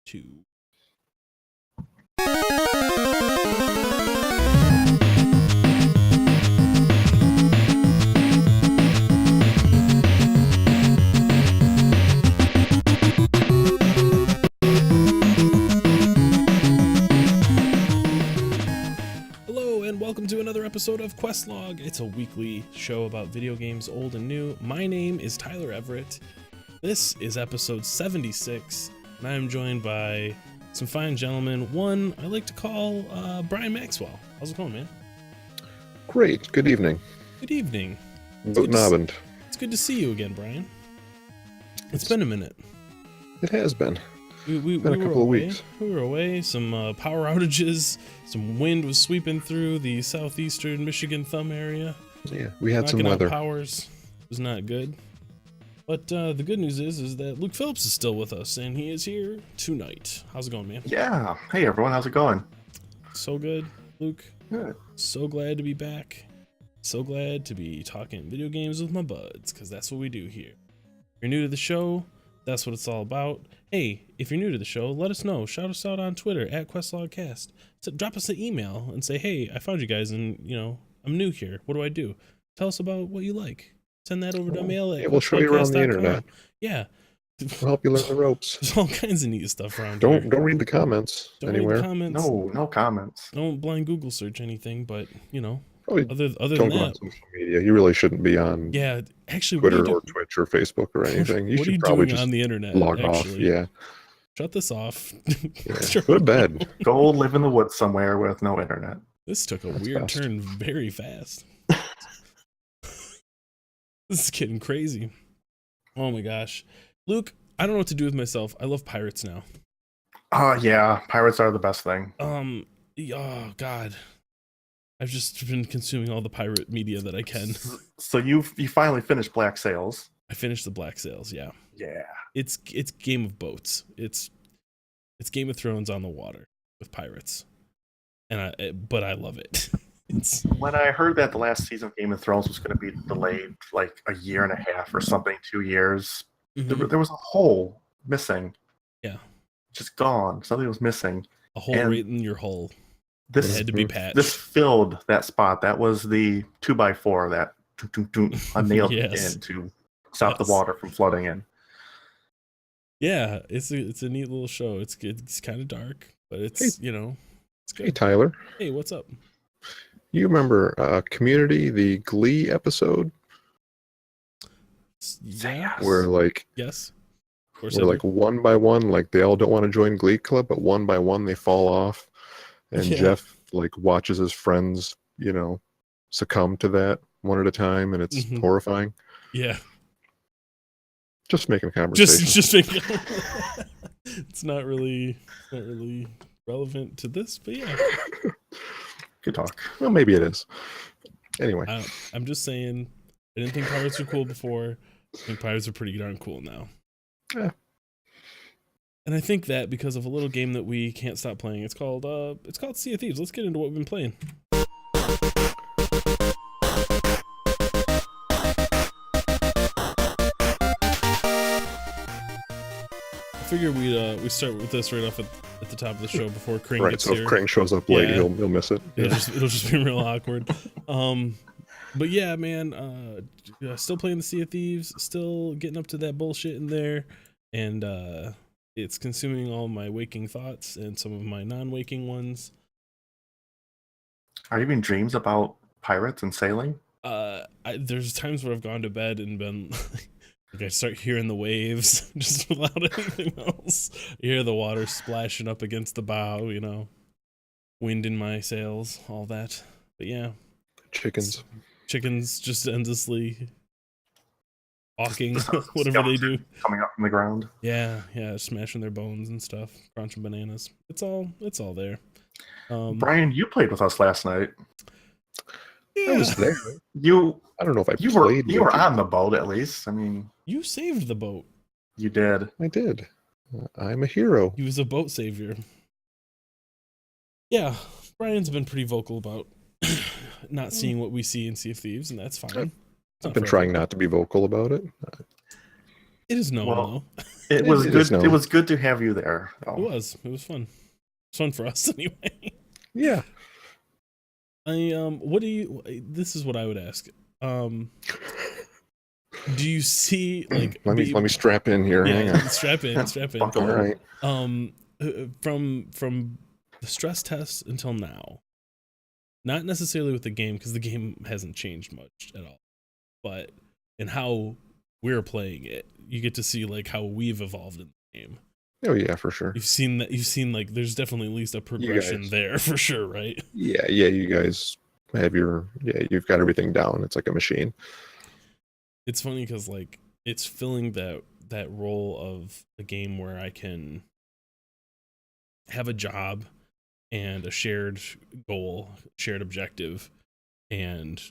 2. Hello and welcome to another episode of Questlog. It's a weekly show about video games old and new. My name is Tyler Everett. This is episode 76, and I am joined by some fine gentlemen. One I like to call Brian Maxwell. How's it going, man? Great. Good evening. Good evening. Guten Abend. It's good to see you again, Brian. It's been a minute. It has been. We Been a were couple of away. weeks. We were away. Some power outages. Some wind was sweeping through the southeastern Michigan thumb area. Yeah, we had some Knocking out weather. powers. It was not good. But the good news is that Luke Phillips is still with us, and he is here tonight. How's it going, man? Yeah. Hey, everyone. How's it going? So good, Luke. Good. So glad to be back. So glad to be talking video games with my buds, because that's what we do here. If you're new to the show, that's what it's all about. Hey, if you're new to the show, let us know. Shout us out on Twitter at QuestlogCast. So drop us an email and say, hey, I found you guys, and I'm new here. What do I do? Tell us about what you like. Send that over to mail at we'll show you around the questlogcast.com. internet. Yeah. We'll help you learn the ropes. There's all kinds of neat stuff around here. Don't read the comments Don't anywhere. read the comments. No comments. Don't blind Google search anything, but Probably other don't than go on that, social media. You really shouldn't be on yeah. Actually, what are Twitter you or Twitch or Facebook or anything. You what are should you probably doing just on the internet? log off. Actually? Yeah. Shut this off. Yeah. Go to bed. Go live in the woods somewhere with no internet. This took a That's weird fast. turn very fast. This is getting crazy. Oh my gosh. Luke, I don't know what to do with myself. I love pirates now. Yeah. Pirates are the best thing. Oh God. I've just been consuming all the pirate media that I can. So you finally finished Black Sails. I finished the Black Sails, yeah. Yeah. It's Game of Boats. It's Game of Thrones on the water with pirates. But I love it. It's When I heard that the last season of Game of Thrones was going to be delayed like a year and a half or something, 2 years, there was a hole missing. Yeah. Just gone. Something was missing. a hole and right in your hole. It This had to be patched. this filled that spot. That was the 2x4 that I nailed Yes. in to stop Yes. the water from flooding in. Yeah, it's a neat little show. It's good. It's kind of dark, but it's it's Hey, good. Tyler. Hey, what's up? You remember Community, the Glee episode? Yeah. Where like Yes. Of course. where I like do. one by one, like they all don't want to join Glee Club, but one by one they fall off. And Yeah. Jeff like watches his friends, succumb to that one at a time, and it's Mhm. horrifying. Yeah. Just making a conversation. Just make it's not really relevant to this, but yeah. Good talk. Well, maybe it is. Anyway, I'm just saying. I didn't think pirates were cool before. I think pirates are pretty darn cool now. Yeah. And I think that because of a little game that we can't stop playing. It's called Sea of Thieves. Let's get into what we've been playing. I figure we start with this right off at the top of the show before Krang right. gets So here. if Krang shows up late, Yeah. he'll miss it. It'll just be real awkward. But yeah, man, still playing the Sea of Thieves, still getting up to that bullshit in there, and it's consuming all my waking thoughts and some of my non-waking ones. Are you having dreams about pirates and sailing? There's times where I've gone to bed and been like I start hearing the waves just without anything else. You hear the water splashing up against the bow, wind in my sails, all that. But yeah, chickens just endlessly walking, whatever they do. Coming up from the ground. Yeah, smashing their bones and stuff, crunching bananas. It's all there. Brian, you played with us last night. Yeah. I was there. I don't know if I You played. were with on the boat at least. I mean, You saved the boat. you did. I did. I'm a hero. He was a boat savior. Yeah, Brian's been pretty vocal about not seeing what we see in Sea of Thieves, and that's fine. It's I've not been for trying not to be vocal about it. It is known Well, though. it was It is good. It known. was good to have you there. It was. It was fun. It's fun for us anyway. Yeah. What do you? This is what I would ask. Do you see like? let me strap in here. Hang Yeah, on. strap in, strap in. Buckle All in. right. From the stress tests until now, not necessarily with the game because the game hasn't changed much at all, but in how we're playing it, you get to see like how we've evolved in the game. Oh yeah, for sure. You've seen that. You've seen like there's definitely at least a progression guys. there for sure, right? Yeah. You guys have you've got everything down. It's like a machine. It's funny because like it's filling that role of a game where I can have a job and a shared goal, shared objective, and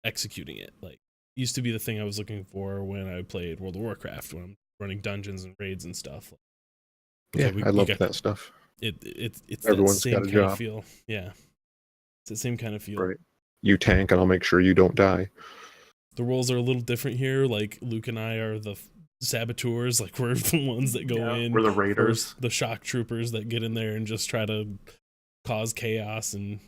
executing it. Like used to be the thing I was looking for when I played World of Warcraft, when I'm running dungeons and raids and stuff. Yeah, I love got that stuff. it's Everyone's that got same a kind job. of feel. Yeah, it's the same kind of feel. Right. You tank, and I'll make sure you don't die. The roles are a little different here. Like Luke and I are the saboteurs. Like we're the ones that go in. We're the raiders. First, the shock troopers that get in there and just try to cause chaos and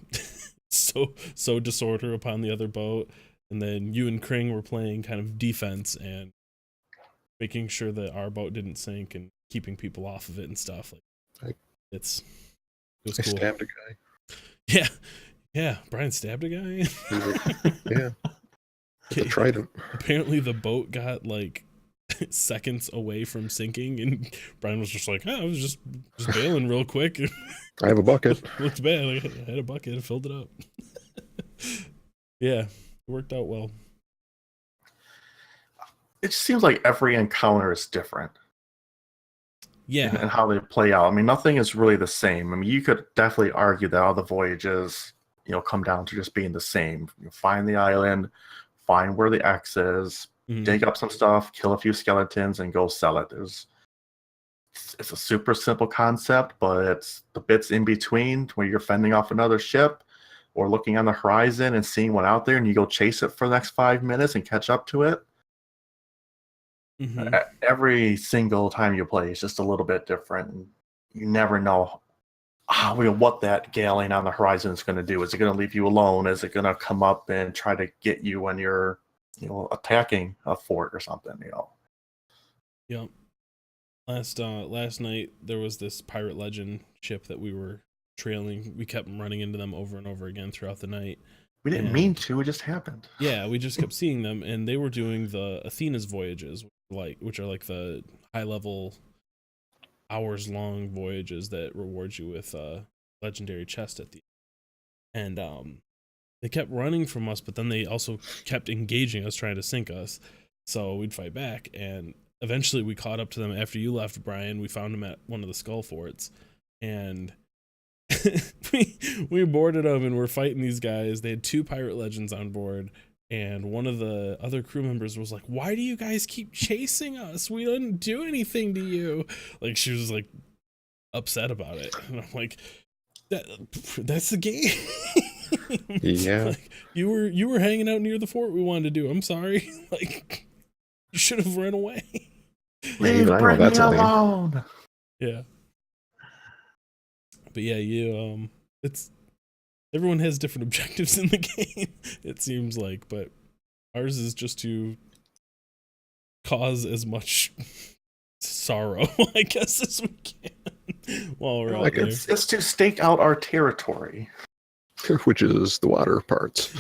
so disorder upon the other boat. And then you and Kring were playing kind of defense and making sure that our boat didn't sink and keeping people off of it and stuff. Like it was I cool. stabbed a guy. Yeah. Brian stabbed a guy. Yeah. It's a trident. Apparently the boat got like seconds away from sinking and Brian was just like, I was just bailing real quick. I have a bucket. Looked bad. I had a bucket and filled it up. Yeah, it worked out well. It just seems like every encounter is different. Yeah. And how they play out. I mean, nothing is really the same. I mean, you could definitely argue that all the voyages, come down to just being the same. You find the island, find where the X is, dig up some stuff, kill a few skeletons, and go sell it. It's a super simple concept, but it's the bits in between where you're fending off another ship or looking on the horizon and seeing one out there, and you go chase it for the next 5 minutes and catch up to it. Every single time you play, it's just a little bit different. And you never know what that galleon on the horizon is going to do. Is it going to leave you alone? Is it going to come up and try to get you when you're, attacking a fort or something? Yep. Last night there was this pirate legend ship that we were trailing. We kept running into them over and over again throughout the night. We didn't mean to. It just happened. Yeah, we just kept seeing them, and they were doing the Athena's voyages, which are like the high level, hours long voyages that reward you with a legendary chest at the end. And they kept running from us, but then they also kept engaging us, trying to sink us. So we'd fight back, and eventually we caught up to them after you left, Brian. We found them at one of the skull forts, and we boarded them and we're fighting these guys. They had 2 pirate legends on board, and one of the other crew members was like, why do you guys keep chasing us? We didn't do anything to you. Like she was like upset about it, and I'm like, that's the game. Yeah. Like, you were hanging out near the fort we wanted to do. I'm sorry. Like you should have run away. Leave Brittany alone. Yeah. But yeah, it's everyone has different objectives in the game, it seems like, but ours is just to cause as much sorrow, I guess, as we can while we're out there. It's to stake out our territory. Which is the water parts.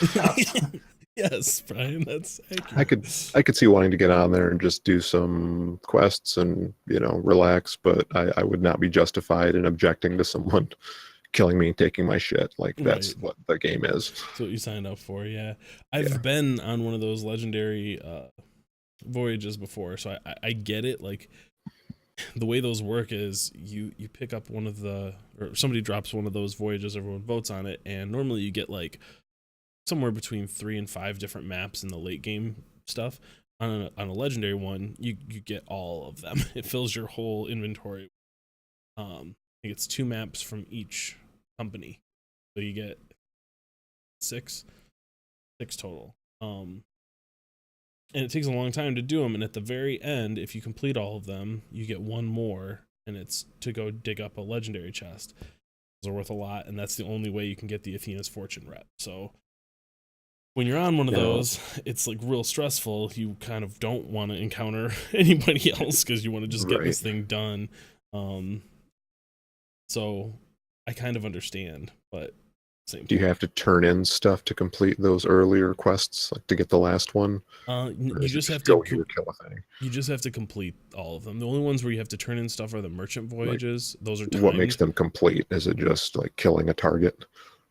Yes, Brian, that's accurate. I could see wanting to get on there and just do some quests and relax, but I would not be justified in objecting to someone killing me and taking my shit. Like that's what the game is. That's what you signed up for. Yeah, I've been on one of those legendary voyages before, so I get it. Like the way those work is you pick up one of the, or somebody drops one of those voyages, everyone votes on it, and normally you get like somewhere between 3 and 5 different maps in the late game stuff. On a legendary one, you get all of them. It fills your whole inventory. I think it's 2 maps from each company, so you get 6 total. and it takes a long time to do them. And at the very end, if you complete all of them, you get one more, and it's to go dig up a legendary chest. Those are worth a lot, and that's the only way you can get the Athena's Fortune rep. So when you're on one of those, it's like real stressful. You kind of don't want to encounter anybody else because you want to just get this thing done. So I kind of understand, but same. Do you have to turn in stuff to complete those earlier quests, like to get the last one? You just have to to kill a thing. You just have to complete all of them. The only ones where you have to turn in stuff are the merchant voyages. Those are timed. What makes them complete? Is it just like killing a target?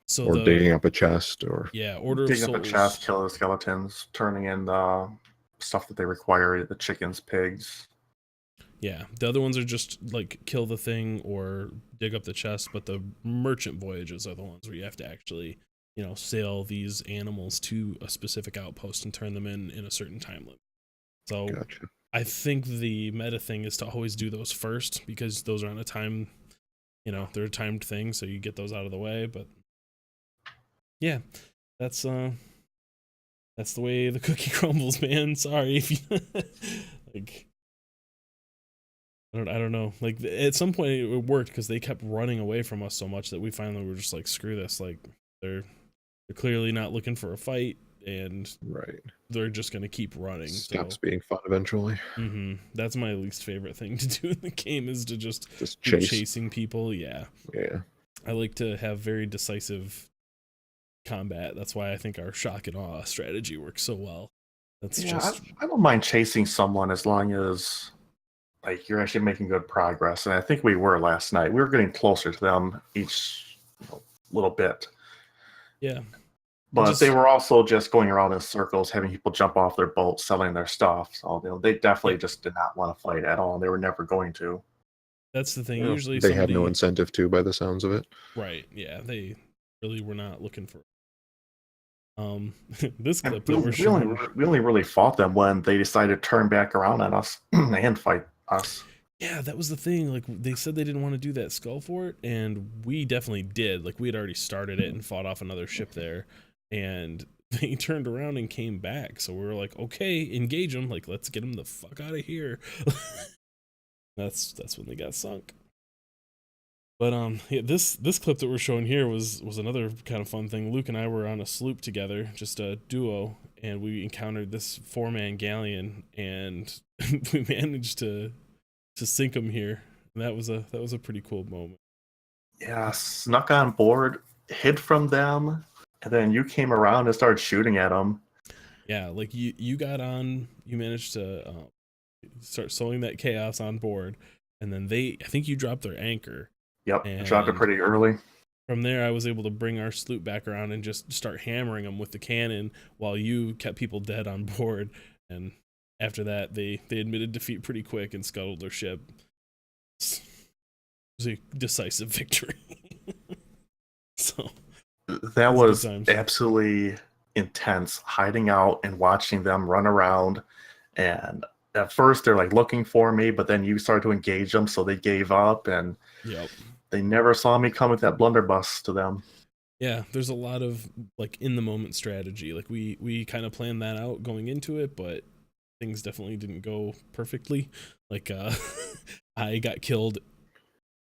So or digging up a chest, or Order digging of Souls. up a chest, kill the skeletons, turning in the stuff that they require, the chickens, pigs. Yeah, the other ones are just like kill the thing or dig up the chest, but the merchant voyages are the ones where you have to actually, sail these animals to a specific outpost and turn them in a certain time limit. So gotcha. I think the meta thing is to always do those first because those are on a time, they're a timed thing, so you get those out of the way. But yeah, that's the way the cookie crumbles, man. Sorry if you like. I don't know. Like at some point it worked because they kept running away from us so much that we finally were just like, screw this. Like they're clearly not looking for a fight, and they're just gonna keep running. Stops being fun eventually. That's my least favorite thing to do in the game is to just keep chasing people. Yeah. I like to have very decisive combat. That's why I think our shock and awe strategy works so well. I don't mind chasing someone as long as like you're actually making good progress, and I think we were last night. We were getting closer to them each little bit. Yeah, but they were also just going around in circles, having people jump off their boats, selling their stuff. So they definitely just did not want to fight at all, and they were never going to. That's the thing. Usually they had no incentive to, by the sounds of it. Right? Yeah, they really were not looking for. This clip we only really fought them when they decided to turn back around on us and fight us. Yeah, that was the thing. Like they said they didn't want to do that skull fort, and we definitely did. Like we had already started it and fought off another ship there, and they turned around and came back. So we were like, okay, engage them. Like let's get them the fuck out of here. That's when they got sunk. But yeah, this clip that we're showing here was another kind of fun thing. Luke and I were on a sloop together, just a duo, and we encountered this 4-man galleon, and we managed to sink him here. And that was a pretty cool moment. Yeah, snuck on board, hid from them, and then you came around and started shooting at them. Yeah, like you got on, you managed to start sowing that chaos on board, and then I think you dropped their anchor. Yep, dropped it pretty early. From there, I was able to bring our sloop back around and just start hammering them with the cannon while you kept people dead on board. And after that, they admitted defeat pretty quick and scuttled their ship. It was a decisive victory. So that was absolutely intense, hiding out and watching them run around. And at first, they're like looking for me, but then you started to engage them, so they gave up, and they never saw me come with that blunderbuss to them. Yeah, there's a lot of like in the moment strategy. Like we kind of planned that out going into it, but things definitely didn't go perfectly. Like I got killed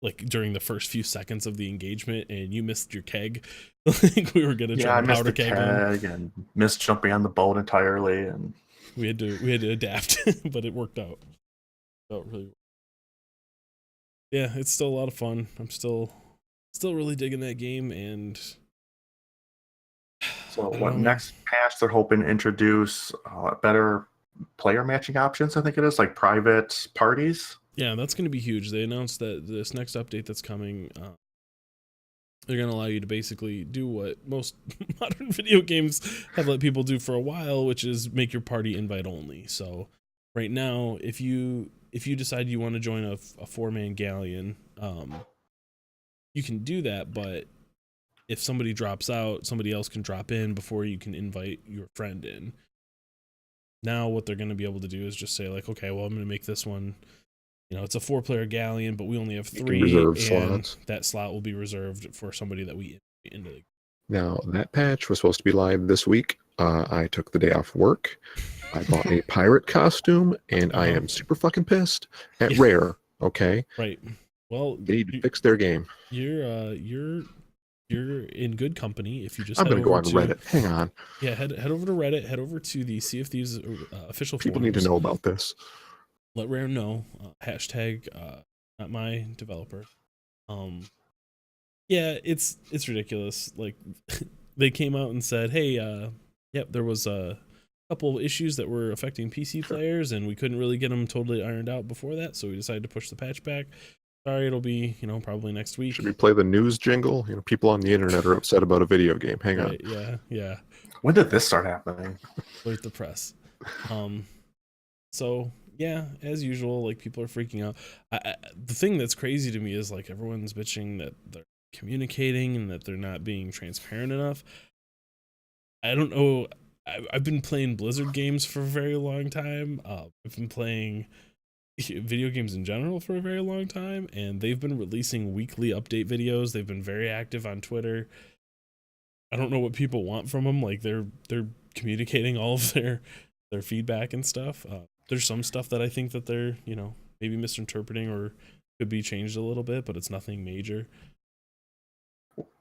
like during the first few seconds of the engagement, and you missed your keg. Like we were gonna try to powder keg and missed jumping on the boat entirely, and we had to adapt, but it worked out. So really, yeah, it's still a lot of fun. I'm still really digging that game. And so what next patch they're hoping to introduce better player matching options, I think it is, like private parties. Yeah, that's going to be huge. They announced that this next update that's coming, they're going to allow you to basically do what most modern video games have let people do for a while, which is make your party invite only. So right now, if you decide you want to join a 4-man galleon, you can do that, but if somebody drops out, somebody else can drop in before you can invite your friend in. Now what they're going to be able to do is just say like, okay, well, I'm going to make this one, it's a 4-player galleon, but we only have 3, and slots. That slot will be reserved for somebody that we into the. Now that patch was supposed to be live this week. I took the day off work, I bought a pirate costume, and I am super fucking pissed at Rare. Okay, right. Well, they need to fix their game. You're in good company if you just I'm head gonna go over on to Reddit. Hang on. yeah head over to Reddit, head over to the Sea of Thieves official People need to forums. know about this. Let Rare know. Hashtag not my developer. Yeah, it's ridiculous. Like they came out and said, hey, yep, there was a couple of issues that were affecting PC players, and we couldn't really get them totally ironed out before that, so we decided to push the patch back. Sorry, it'll be, probably next week. Should we play the news jingle? People on the internet are upset about a video game. Hang on. Yeah. When did this start happening? Alert the press. So yeah, as usual, like people are freaking out. The thing that's crazy to me is like everyone's bitching that they're communicating and that they're not being transparent enough. I don't know. I've been playing Blizzard games for a very long time. I've been playing video games in general for a very long time, and they've been releasing weekly update videos. They've been very active on Twitter. I don't know what people want from them. Like they're communicating all of their feedback and stuff. There's some stuff that I think that they're maybe misinterpreting or could be changed a little bit, but it's nothing major.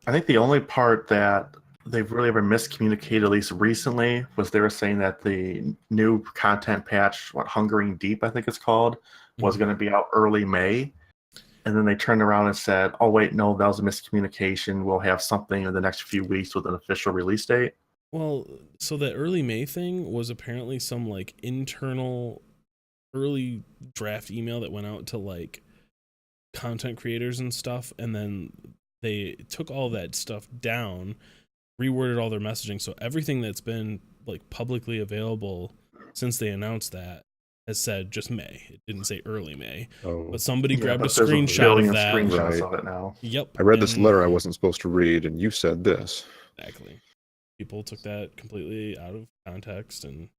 I think the only part that they've really ever miscommunicated, at least recently, was they were saying that the new content patch, Hungering Deep, I think it's called, was going to be out early May. And then they turned around and said, oh, wait, no, that was a miscommunication. We'll have something in the next few weeks with an official release date. Well, so that early May thing was apparently some like internal early draft email that went out to like content creators and stuff, and then they took all that stuff down, reworded all their messaging, so everything that's been like publicly available since they announced that has said just May. It didn't say early May. But somebody grabbed a screenshot of that. Screenshots of it now. Yep. I read this letter I wasn't supposed to read, and you said this. Exactly. People took that completely out of context, and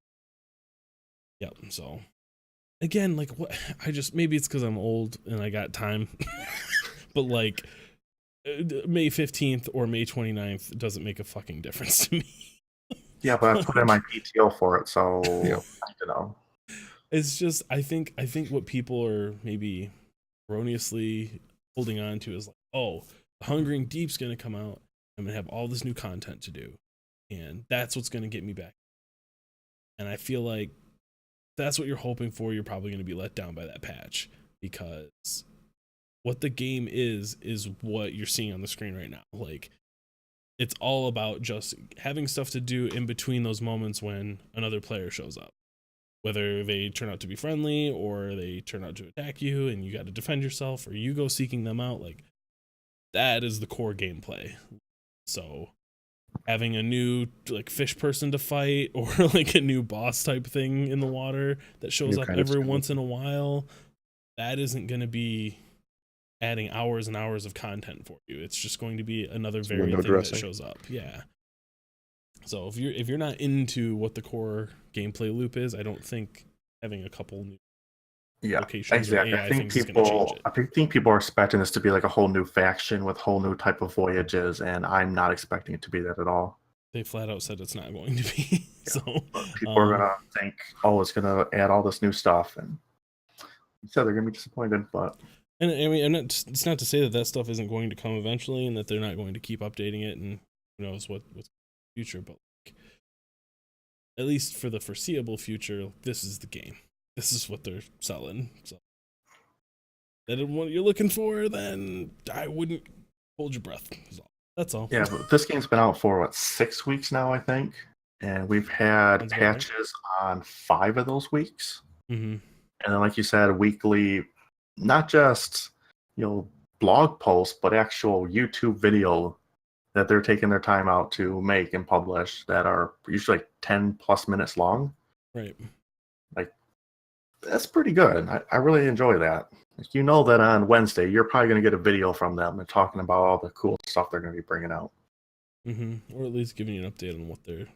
yep. So again, like what? Maybe it's because I'm old and I got time, but like May 15th or May 29th doesn't make a fucking difference to me. Yeah, but I put in my PTO for it, so It's just I think what people are maybe erroneously holding on to is like, oh, Hungering Deep's gonna come out. I'm gonna have all this new content to do, and that's what's gonna get me back. And I feel like that's what you're hoping for. You're probably gonna be let down by that patch, because what the game is what you're seeing on the screen right now. Like, it's all about just having stuff to do in between those moments when another player shows up. Whether they turn out to be friendly or they turn out to attack you and you got to defend yourself, or you go seeking them out, like that is the core gameplay. So having a new like fish person to fight, or like a new boss type thing in the water that shows up every once in a while, that isn't going to be adding hours and hours of content for you. It's just going to be another variant thing that shows up. Yeah. So if you're not into what the core gameplay loop is, I don't think having a couple new locations exactly. or AI things is going to change it. I think people are expecting this to be like a whole new faction with whole new type of voyages, and I'm not expecting it to be that at all. They flat out said it's not going to be. So people are gonna think, oh, it's gonna add all this new stuff, and so they're gonna be disappointed. But and I mean, it's not to say that stuff isn't going to come eventually, and that they're not going to keep updating it, and who knows what's in the future. But like, at least for the foreseeable future, this is the game. This is what they're selling. So that isn't what you're looking for, then I wouldn't hold your breath. That's all. Yeah, but this game's been out for 6 weeks now, I think, and we've had patches on 5 of those weeks. Mm-hmm. And then, like you said, weekly, not just blog posts, but actual YouTube video that they're taking their time out to make and publish that are usually like 10 plus minutes long. Right. Like, that's pretty good. I really enjoy that. You know that on Wednesday, you're probably going to get a video from them and talking about all the cool stuff they're going to be bringing out. Mm-hmm. Or at least giving you an update on what their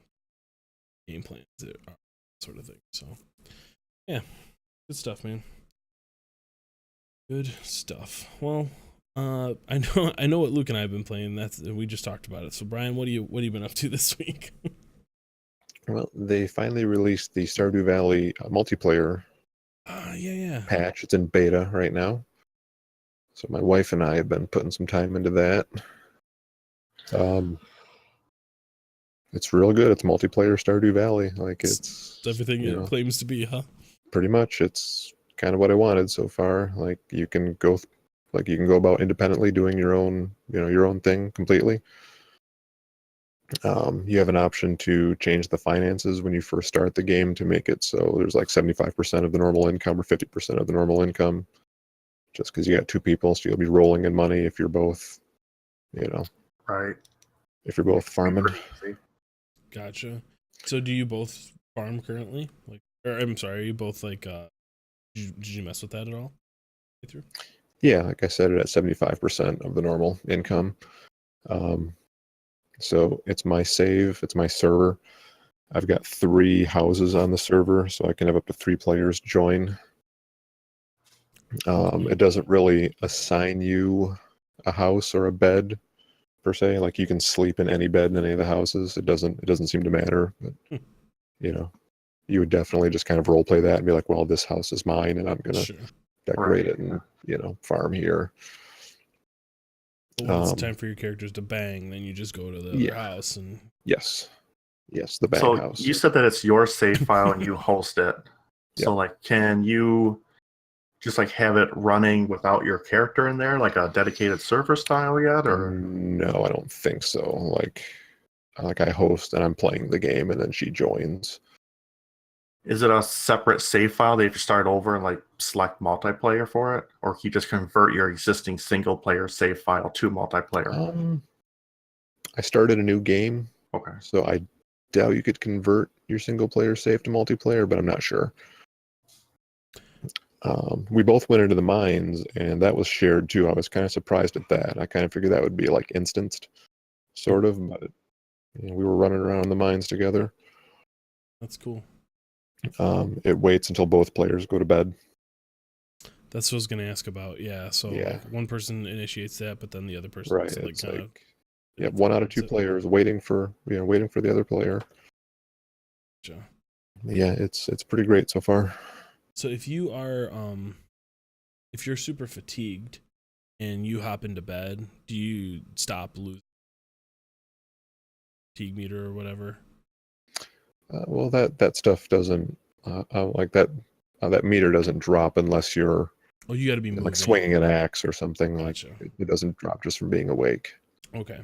game plans are, sort of thing. So, yeah, good stuff, man. Good stuff. Well, I know what Luke and I have been playing. We just talked about it. So, Brian, what have you been up to this week? Well, they finally released the Stardew Valley multiplayer Yeah. patch. It's in beta right now. So my wife and I have been putting some time into that. It's real good. It's multiplayer Stardew Valley. Like it's everything it claims to be, huh? Pretty much. It's kind of what I wanted so far. Like you can go about independently doing your own, your own thing completely. You have an option to change the finances when you first start the game to make it so there's like 75% of the normal income or 50% of the normal income, just because you got two people, so you'll be rolling in money if you're both, Right. if you're both farming. Gotcha. So do you both farm currently? Like, or I'm sorry, are you both like, did you mess with that at all? Yeah, like I said, it at 75% of the normal income. So it's my save, it's my server. I've got 3 houses on the server, so I can have up to 3 players join. It doesn't really assign you a house or a bed per se. Like you can sleep in any bed in any of the houses. It doesn't seem to matter. But you would definitely just kind of role play that and be like, well, this house is mine, and I'm gonna decorate it and farm here. But when it's time for your characters to bang, then you just go to the other house and yes, the bang house. You said that it's your save file and you host it. So like, can you just like have it running without your character in there, like a dedicated server style yet? Or no, I don't think so. Like I host and I'm playing the game, and then she joins. Is it a separate save file that you have to start over and like select multiplayer for it, or can you just convert your existing single player save file to multiplayer? I started a new game, okay, so I doubt you could convert your single player save to multiplayer, but I'm not sure. We both went into the mines, and that was shared too. I was kind of surprised at that. I kind of figured that would be like instanced, sort of, but we were running around the mines together. That's cool. It waits until both players go to bed. That's what I was going to ask about. Yeah, so like one person initiates that, but then the other person one out of 2 players waiting for the other player. Gotcha. Yeah, it's pretty great so far. So if you are if you're super fatigued and you hop into bed, do you stop losing fatigue meter or whatever? Well, that stuff doesn't like that. That meter doesn't drop unless you're you got to be moving. Like swinging an axe or something. Gotcha. Like it doesn't drop just from being awake. Okay.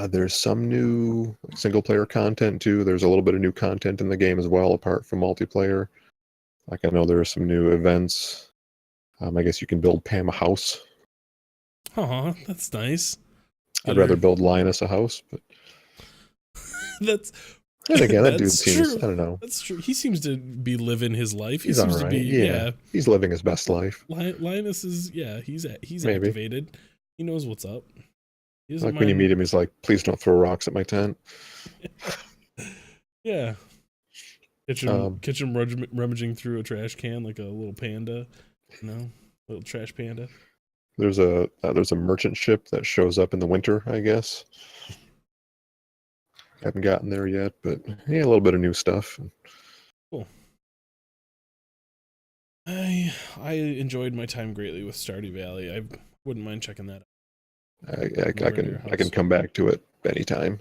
There's some new single player content too. There's a little bit of new content in the game as well, apart from multiplayer. Like I know there are some new events. I guess you can build Pam a house. Oh, that's nice. I'd rather build Linus a house, but that's. And again, that dude seems, I don't know. That's true. He seems to be living his life. He's seems to be, he's living his best life. Linus is, he's activated. He knows what's up. Like when you meet him, he's like, please don't throw rocks at my tent. Yeah. Catch him rummaging through a trash can like a little panda, little trash panda. There's a merchant ship that shows up in the winter, I guess. Haven't gotten there yet, but a little bit of new stuff. Cool. I enjoyed my time greatly with Stardew Valley. I wouldn't mind checking that out. I can come back to it anytime.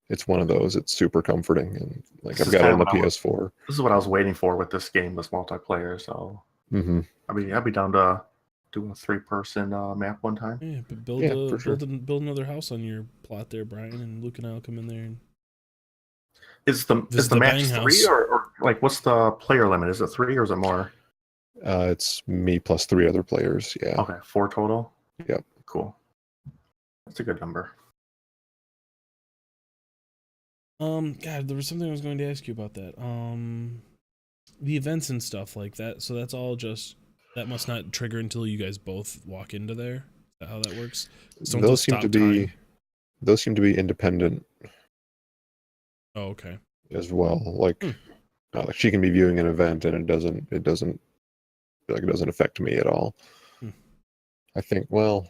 It's one of those. It's super comforting, and like I've got it on the PS4. This is what I was waiting for with this game, this multiplayer. So I'd be down to do a 3-person map one time. Yeah, but build another house on your plot there, Brian, and Luke and I'll come in there. And is the match 3 or like what's the player limit? Is it 3 or is it more? It's me plus 3 other players. Yeah. Okay, 4 total. Yep. Cool. That's a good number. God, there was something I was going to ask you about that. The events and stuff like that. So that's all just. That must not trigger until you guys both walk into there. Is that how that works? Those seem to be independent. Oh, okay. As well, like she can be viewing an event and it doesn't affect me at all. I think. Well,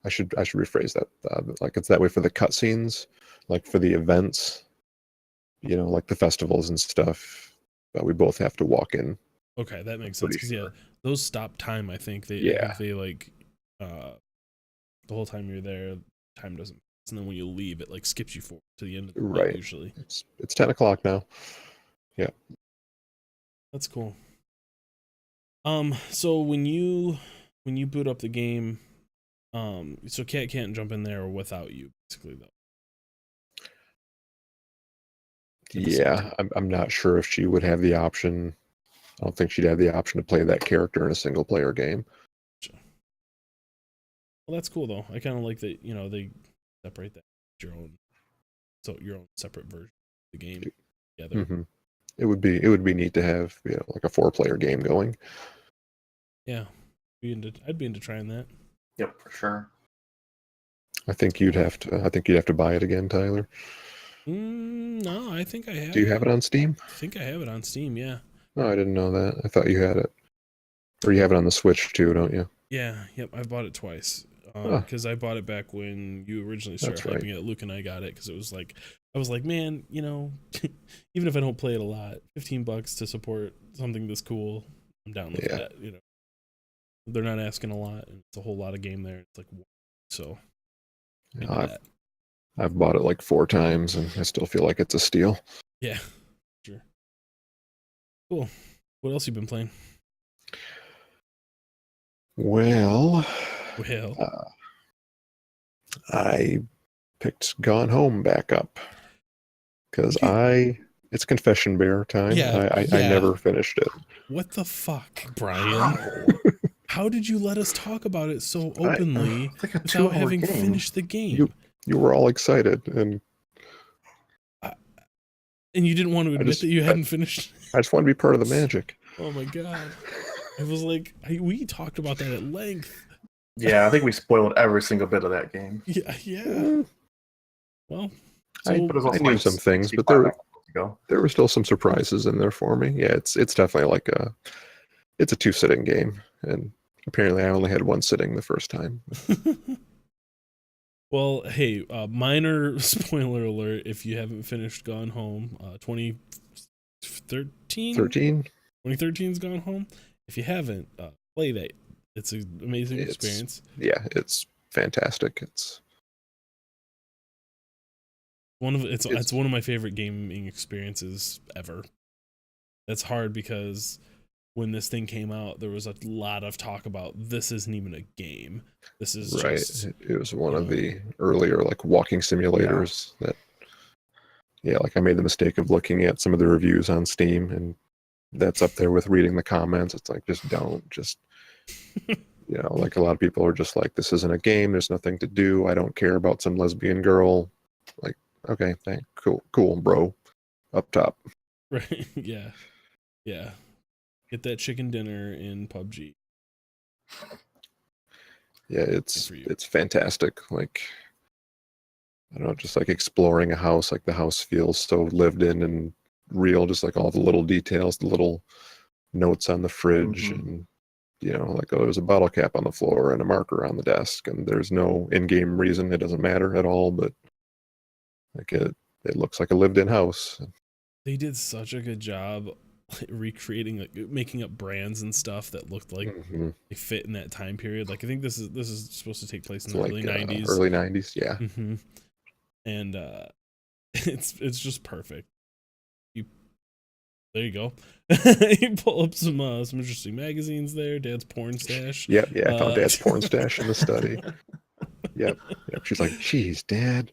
I should rephrase that. Like it's that way for the cutscenes. like for the events, like the festivals and stuff, we both have to walk in. Okay, that makes sense Pretty because sure. those stop time. I think Yeah. they like the whole time you're there, time doesn't pass, and then when you leave, it like skips you forward to the end of the night Right. usually. It's 10 o'clock now. Yeah. That's cool. So when you boot up the game, so Cat can't jump in there without you, basically though. Yeah, I'm not sure if she would have the option. I don't think she'd have the option to play that character in a single player game. Well, that's cool though. I kind of like that. They separate that your own separate version of the game together. Mm-hmm. It would be neat to have like a 4-player game going. Yeah, I'd be into trying that. Yep, for sure. I think you'd have to buy it again, Tyler. No, I think I have. Do you have it on Steam? I think I have it on Steam. Yeah. No, I didn't know that. I thought you had it. Or you have it on the Switch too, don't you? Yeah. Yep. I bought it twice. Huh. Because I bought it back when you originally started That's right. hyping it. Luke and I got it because it was like, I was like, man, even if I don't play it a lot, $15 to support something this cool, I'm down with that. They're not asking a lot, and it's a whole lot of game there. It's like, so. I've bought it like 4 times, and I still feel like it's a steal. Yeah, sure. Cool. What else you been playing? Well, I picked Gone Home back up because it's Confession Bear time. Yeah, I never finished it. What the fuck, Brian? How did you let us talk about it so openly without having finished the game? You were all excited, and you didn't want to admit that you hadn't finished. I just want to be part of the magic. Oh my god! It was like we talked about that at length. Yeah, I think we spoiled every single bit of that game. Yeah. Well, I knew some things, but there were still some surprises in there for me. Yeah, it's definitely like it's a 2-sitting game, and apparently I only had 1 sitting the first time. Well, hey, minor spoiler alert if you haven't finished Gone Home, 2013? 2013's Gone Home. If you haven't, play that. It's an amazing experience. Yeah, it's fantastic. It's one of my favorite gaming experiences ever. That's hard because when this thing came out, there was a lot of talk about this isn't even a game. This is just, it was one of the earlier like walking simulators that like I made the mistake of looking at some of the reviews on Steam, and that's up there with reading the comments. It's like like a lot of people are just like, this isn't a game, there's nothing to do, I don't care about some lesbian girl. Like, okay, cool bro, up top. Right. Yeah Get that chicken dinner in PUBG. Yeah, it's fantastic. Like, I don't know, just like exploring a house, like the house feels so lived in and real, just like all the little details, the little notes on the fridge, and like, oh, there's a bottle cap on the floor and a marker on the desk, and there's no in-game reason, it doesn't matter at all, but like it looks like a lived-in house. They did such a good job recreating, like making up brands and stuff that looked like they fit in that time period. Like I think this is supposed to take place in the early 90s. Early 90s, yeah. And it's just perfect. There you go. You pull up some interesting magazines there. Dad's porn stash. Yeah, I found Dad's porn stash in the study. Yep. She's like, "Geez, Dad,"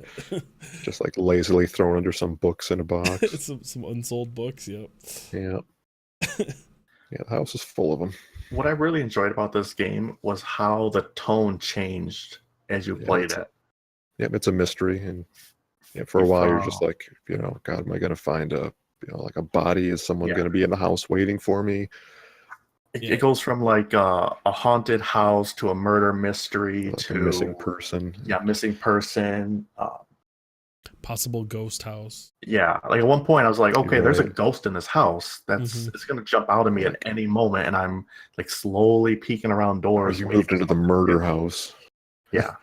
just like lazily thrown under some books in a box. some unsold books. Yep. Yeah. Yeah, the house is full of them. What I really enjoyed about this game was how the tone changed as you played it. Yep, it's a mystery, and for a while you're just like, God, am I going to find like a body? Is someone going to be in the house waiting for me? It goes from like a haunted house to a murder mystery like to a missing person. Yeah, missing person. Possible ghost house. Yeah, like at one point I was like, okay, there's a ghost in this house. It's gonna jump out at me at any moment, and I'm like slowly peeking around doors. You moved into the murder house. Yeah.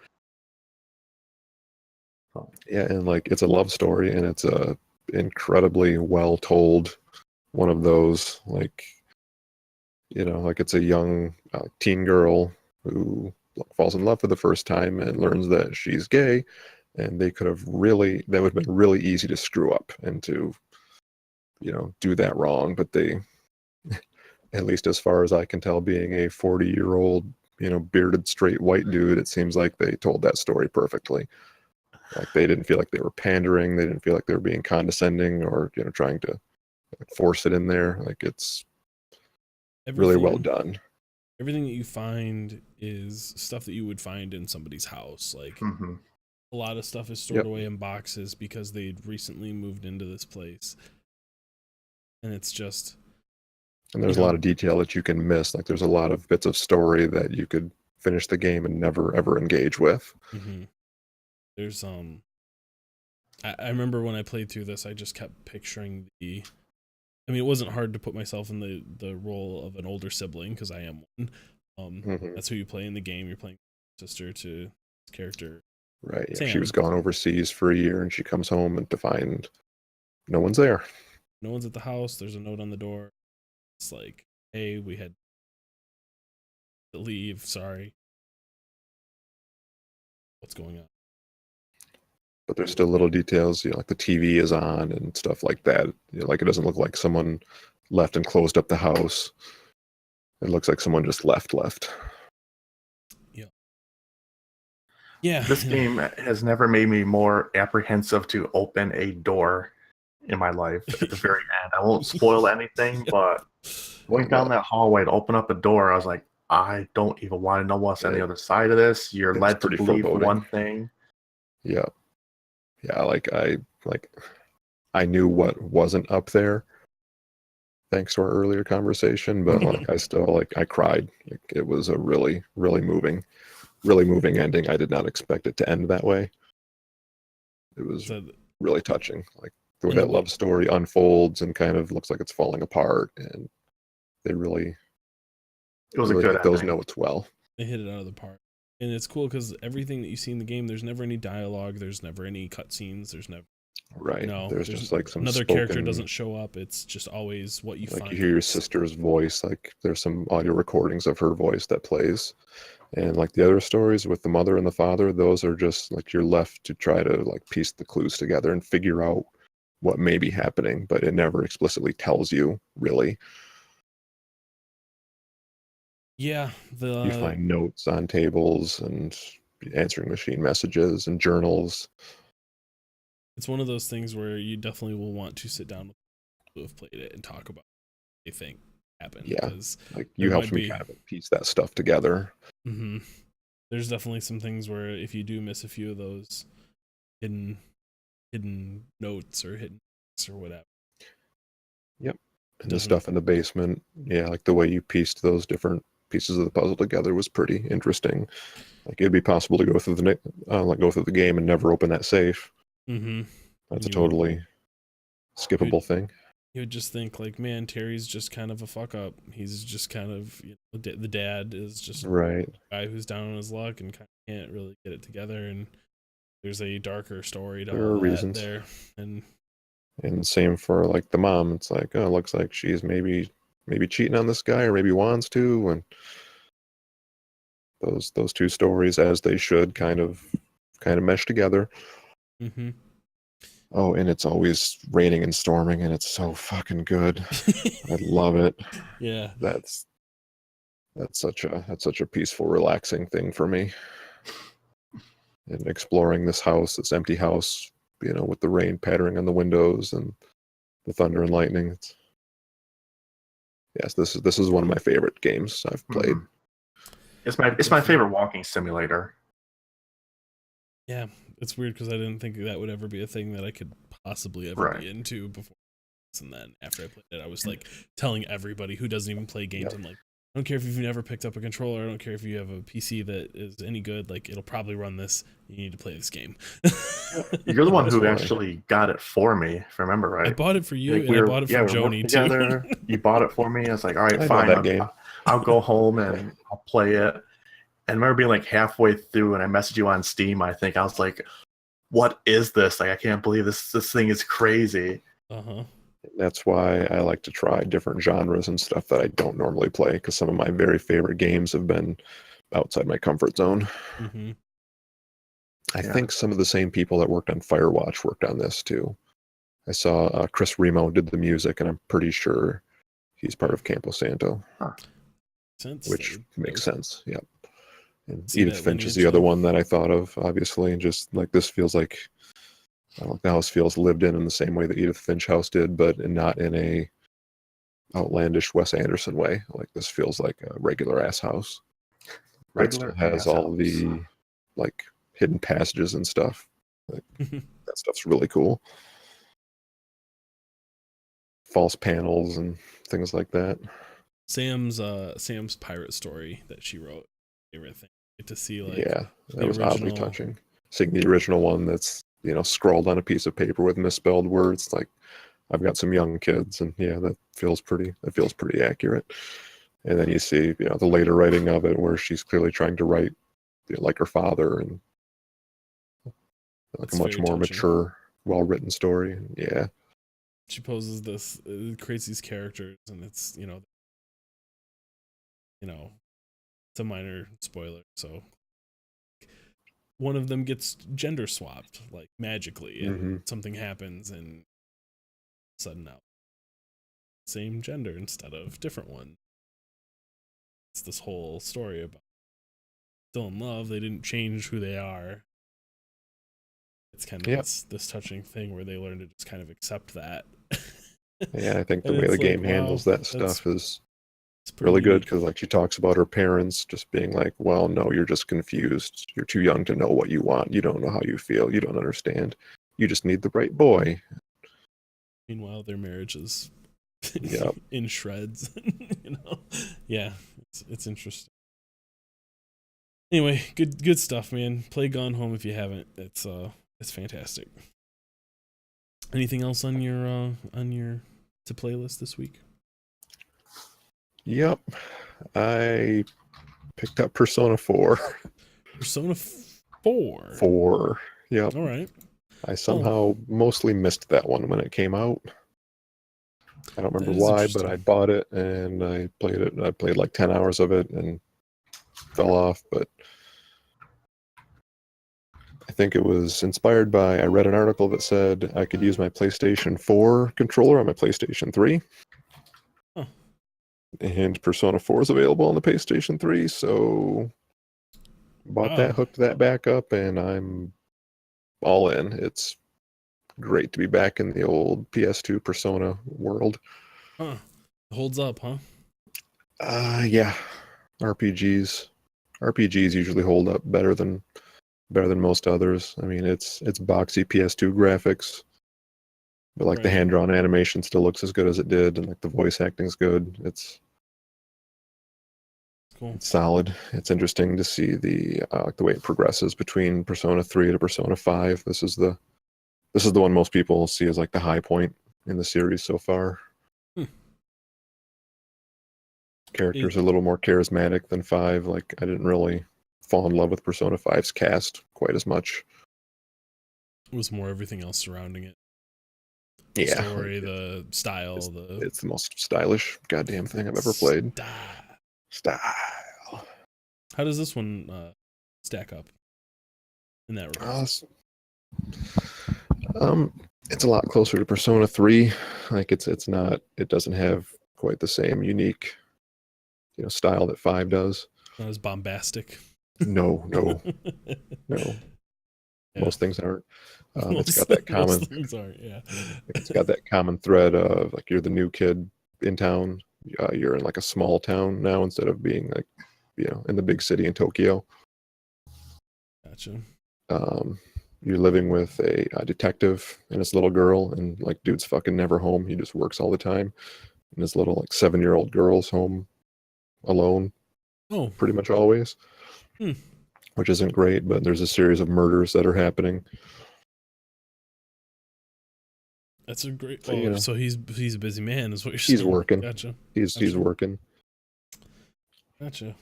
Yeah, and like it's a love story, and it's a incredibly well told one of those, like, like it's a young teen girl who falls in love for the first time and learns that she's gay, and that would have been really easy to screw up and to do that wrong, but they, at least as far as I can tell, being a 40-year-old bearded straight white dude, it seems like they told that story perfectly. Like they didn't feel like they were pandering, they didn't feel like they were being condescending or trying to force it in there. Like it's really well done. Everything that you find is stuff that you would find in somebody's house. Like a lot of stuff is stored away in boxes because they'd recently moved into this place, and it's just. And there's a lot of detail that you can miss. Like there's a lot of bits of story that you could finish the game and never ever engage with. There's I remember when I played through this, I just kept picturing it wasn't hard to put myself in the role of an older sibling because I am one. That's who you play in the game. You're playing sister to this character. Right. Yeah. Sam. She was gone overseas for a year, and she comes home and to find no one's there. No one's at the house. There's a note on the door. It's like, hey, we had to leave. Sorry. What's going on? But there's still little details, like the TV is on and stuff like that. Like it doesn't look like someone left and closed up the house. It looks like someone just left. Yeah. Yeah. This game has never made me more apprehensive to open a door in my life at the very end. I won't spoil anything, but going down that hallway to open up a door, I was like, I don't even want to know what's on the other side of this. You're led to believe one thing. Yeah. Yeah, I knew what wasn't up there thanks to our earlier conversation, but I cried. Like it was a really, really moving ending. I did not expect it to end that way. It was really touching. Like the way that love story unfolds and kind of looks like it's falling apart, and it was a good hit those notes well. They hit it out of the park. And it's cool because everything that you see in the game, there's never any dialogue, there's never any cutscenes, there's never there's just like some another character doesn't show up. It's just always what you find. You hear your sister's voice, like there's some audio recordings of her voice that plays. And like the other stories with the mother and the father, those are just like you're left to try to like piece the clues together and figure out what may be happening, but it never explicitly tells you really. Yeah, you find notes on tables and answering machine messages and journals. It's one of those things where you definitely will want to sit down with people who have played it and talk about what they think happened. Yeah, like you helped me kind of piece that stuff together. There's definitely some things where if you do miss a few of those hidden notes or hidden or whatever. Yep. And the stuff in the basement, like the way you pieced those different pieces of the puzzle together was pretty interesting. Like it'd be possible to go through the game and never open that safe. That's a totally skippable thing. You would just think like, man, Terry's just kind of a fuck up. He's just kind of the dad is just right. A guy who's down on his luck and kind of can't really get it together. And there's a darker story to all that there. And same for like the mom. It's like, oh, it looks like she's maybe cheating on this guy or maybe wants to, and those two stories, as they should, kind of mesh together. Oh, and it's always raining and storming, and it's so fucking good. I love it. Yeah, that's such a peaceful, relaxing thing for me. And exploring this empty house, with the rain pattering on the windows and the thunder and lightning. Yes, this is one of my favorite games I've played. It's my favorite walking simulator. Yeah, it's weird because I didn't think that would ever be a thing that I could possibly ever be into before. And then after I played it, I was like telling everybody who doesn't even play games, I'm like, I don't care if you've never picked up a controller. I don't care if you have a PC that is any good. Like, it'll probably run this. You need to play this game. You're the one who actually got it for me, if I remember right. I bought it for you, and I bought it for Joni, too. You bought it for me. I was like, all right, fine. I'll go home and I'll play it. And I remember being like halfway through, and I messaged you on Steam, I think. I was like, what is this? Like, I can't believe this thing is crazy. Uh-huh. That's why I like to try different genres and stuff that I don't normally play, because some of my very favorite games have been outside my comfort zone. Mm-hmm. I think some of the same people that worked on Firewatch worked on this too. I saw Chris Remo did the music, and I'm pretty sure he's part of Campo Santo, which makes sense. Yep. And See Edith that Finch is lineage, the other though? one that I thought of, obviously, and just like this feels like, I don't know, the house feels lived in the same way that Edith Finch house did, but not in a outlandish Wes Anderson way. Like this feels like a regular ass house. It still has all the like hidden passages and stuff. Like, that stuff's really cool. False panels and things like that. Sam's pirate story that she wrote, favorite thing. Get to see like Yeah, that was original... oddly touching. Seeing the original one that's, you know, scrawled on a piece of paper with misspelled words. Like, I've got some young kids, and yeah, that feels pretty accurate. And then you see, you know, the later writing of it where she's clearly trying to write, you know, like her father, and like It's a much more touching. Mature, well-written story. Yeah. She poses this, creates these characters, and it's, you know, it's a minor spoiler. So one of them gets gender swapped, like magically, and something happens, and sudden out same gender instead of different one. It's this whole story about still in love. They didn't change who they are. It's kind of this touching thing where they learn to just kind of accept that. Yeah, I think the way the game handles that stuff is really good, because like she talks about her parents just being like, well, no, you're just confused. You're too young to know what you want. You don't know how you feel. You don't understand. You just need the right boy. Meanwhile, their marriage is Yep. in shreds. You know, yeah, it's interesting. Anyway, good stuff, man. Play Gone Home if you haven't. It's fantastic. Anything else on your to playlist this week? Yep. I picked up Persona 4. Persona 4. 4. Yep. All right. I somehow mostly missed that one when it came out. I don't remember why, but I bought it and I played it. I played like 10 hours of it and fell off, but I think it was inspired by, I read an article that said I could use my PlayStation 4 controller on my PlayStation 3. Huh. And Persona 4 is available on the PlayStation 3, so bought that, hooked that back up, and I'm all in. It's great to be back in the old PS2 Persona world. Huh. Holds up, huh? Yeah. RPGs usually hold up better than most others. I mean, it's boxy PS2 graphics, but like the hand-drawn animation still looks as good as it did, and like the voice acting's good. It's cool. It's solid. It's interesting to see the way it progresses between Persona 3 to Persona 5. This is the one most people see as like the high point in the series so far. Characters are a little more charismatic than 5. Like, I didn't really fall in love with Persona 5's cast quite as much. It was more everything else surrounding it. The story, the style, it's the most stylish goddamn thing I've ever played. Style. How does this one stack up in that regard? It's a lot closer to Persona 3. Like, it doesn't have quite the same unique, style that 5 does. Not as bombastic. No. Yeah. Most things aren't. It's got that common. Most things aren't. Yeah. It's got that common thread of like, you're the new kid in town. You're in like a small town now instead of being like, in the big city in Tokyo. Gotcha. You're living with a detective and his little girl, and like, dude's fucking never home. He just works all the time, and his little like 7-year-old girl's home alone. Oh, pretty much always. Which isn't great, but there's a series of murders that are happening. That's a great. So, so he's a busy man, is what you're saying. He's working. Gotcha. He's working. Gotcha.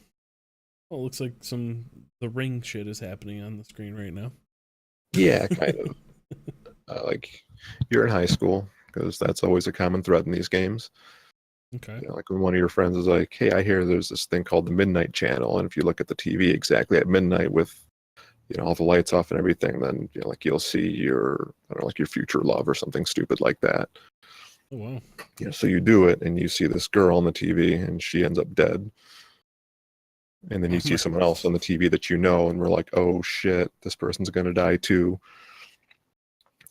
Well, it looks like the Ring shit is happening on the screen right now. Yeah, kind of. Like you're in high school because that's always a common thread in these games. Okay. You know, like when one of your friends is like, "Hey, I hear there's this thing called the Midnight Channel, and if you look at the TV exactly at midnight with all the lights off and everything, then like you'll see your I don't know, like your future love or something stupid like that." Oh wow. So you do it, and you see this girl on the TV, and she ends up dead. And then you see someone else on the TV that and we're like, "Oh shit, this person's gonna die too."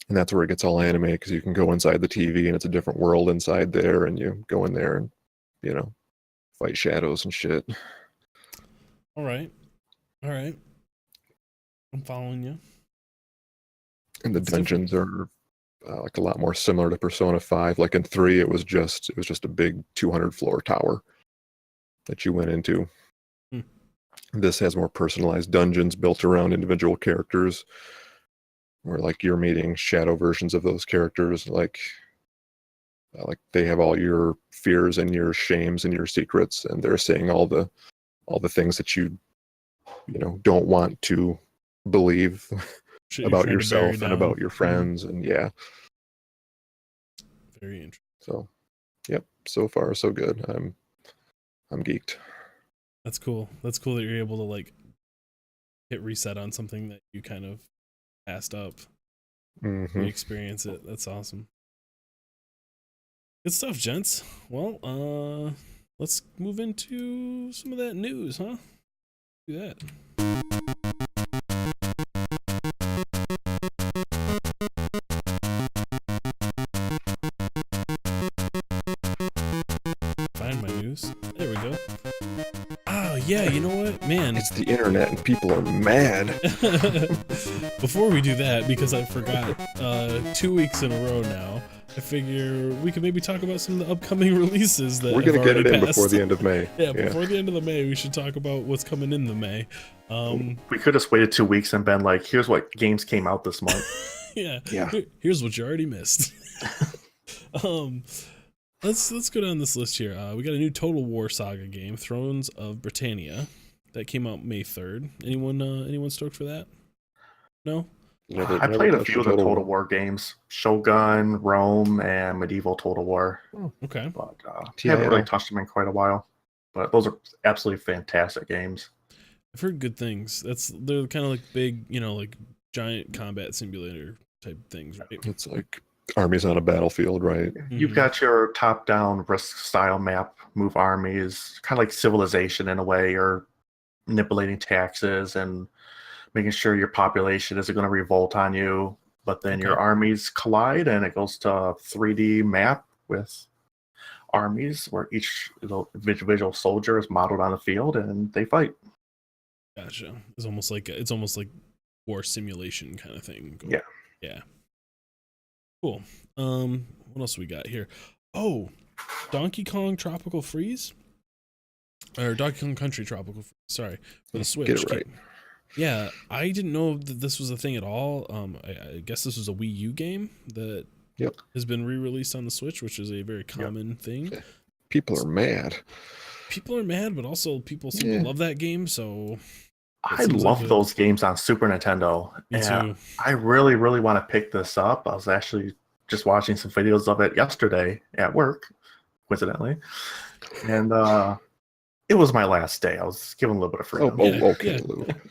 And that's where it gets all anime because you can go inside the TV and it's a different world inside there, and you go in there and fight shadows and shit. All right. I'm following you. And the dungeons are like a lot more similar to Persona 5. Like in 3, it was just a big 200 floor tower that you went into. This has more personalized dungeons built around individual characters, where like you're meeting shadow versions of those characters. Like they have all your fears and your shames and your secrets, and they're saying all the things that you don't want to believe about yourself and about your friends. And yeah, very interesting. So yep, so far so good. I'm geeked. That's cool that you're able to like hit reset on something that you kind of passed up. Re-experience it. That's awesome. Good stuff, gents. Well, let's move into some of that news, huh? Do that. Find my news. There we go. Oh, yeah, you know what? Man. It's the internet and people are mad. Before we do that, because I forgot, 2 weeks in a row now, I figure we could maybe talk about some of the upcoming releases that we're going to get it in passed. before the end of May. Yeah, before the end of the May, we should talk about what's coming in the May. We could have waited 2 weeks and been like, here's what games came out this month. Yeah. Here's what you already missed. Let's go down this list here. We got a new Total War Saga game, Thrones of Britannia, that came out May 3rd. Anyone stoked for that? No? I played a few of the Total War games, Shogun, Rome, and Medieval Total War. Oh, okay. But I haven't really touched them in quite a while. But those are absolutely fantastic games. I've heard good things. They're kind of like big, like giant combat simulator type things, right? It's like armies on a battlefield, right? You've got your top-down risk style map, move armies, kind of like Civilization in a way, or manipulating taxes and making sure your population isn't going to revolt on you. But then your armies collide and it goes to a 3D map with armies where each individual soldier is modeled on the field and they fight. Gotcha. It's almost like war simulation kind of thing. Yeah. Cool. What else we got here? Oh, Donkey Kong Tropical Freeze, or Donkey Kong Country Tropical Freeze. Sorry, for the Switch. Get it right. Yeah, I didn't know that this was a thing at all. I guess this was a Wii U game that has been re-released on the Switch, which is a very common thing. Yeah. People are mad. But also people seem to love that game. So I love those games on Super Nintendo. Me too. I really, really want to pick this up. I was actually just watching some videos of it yesterday at work, coincidentally. And it was my last day. I was given a little bit of freedom. Okay.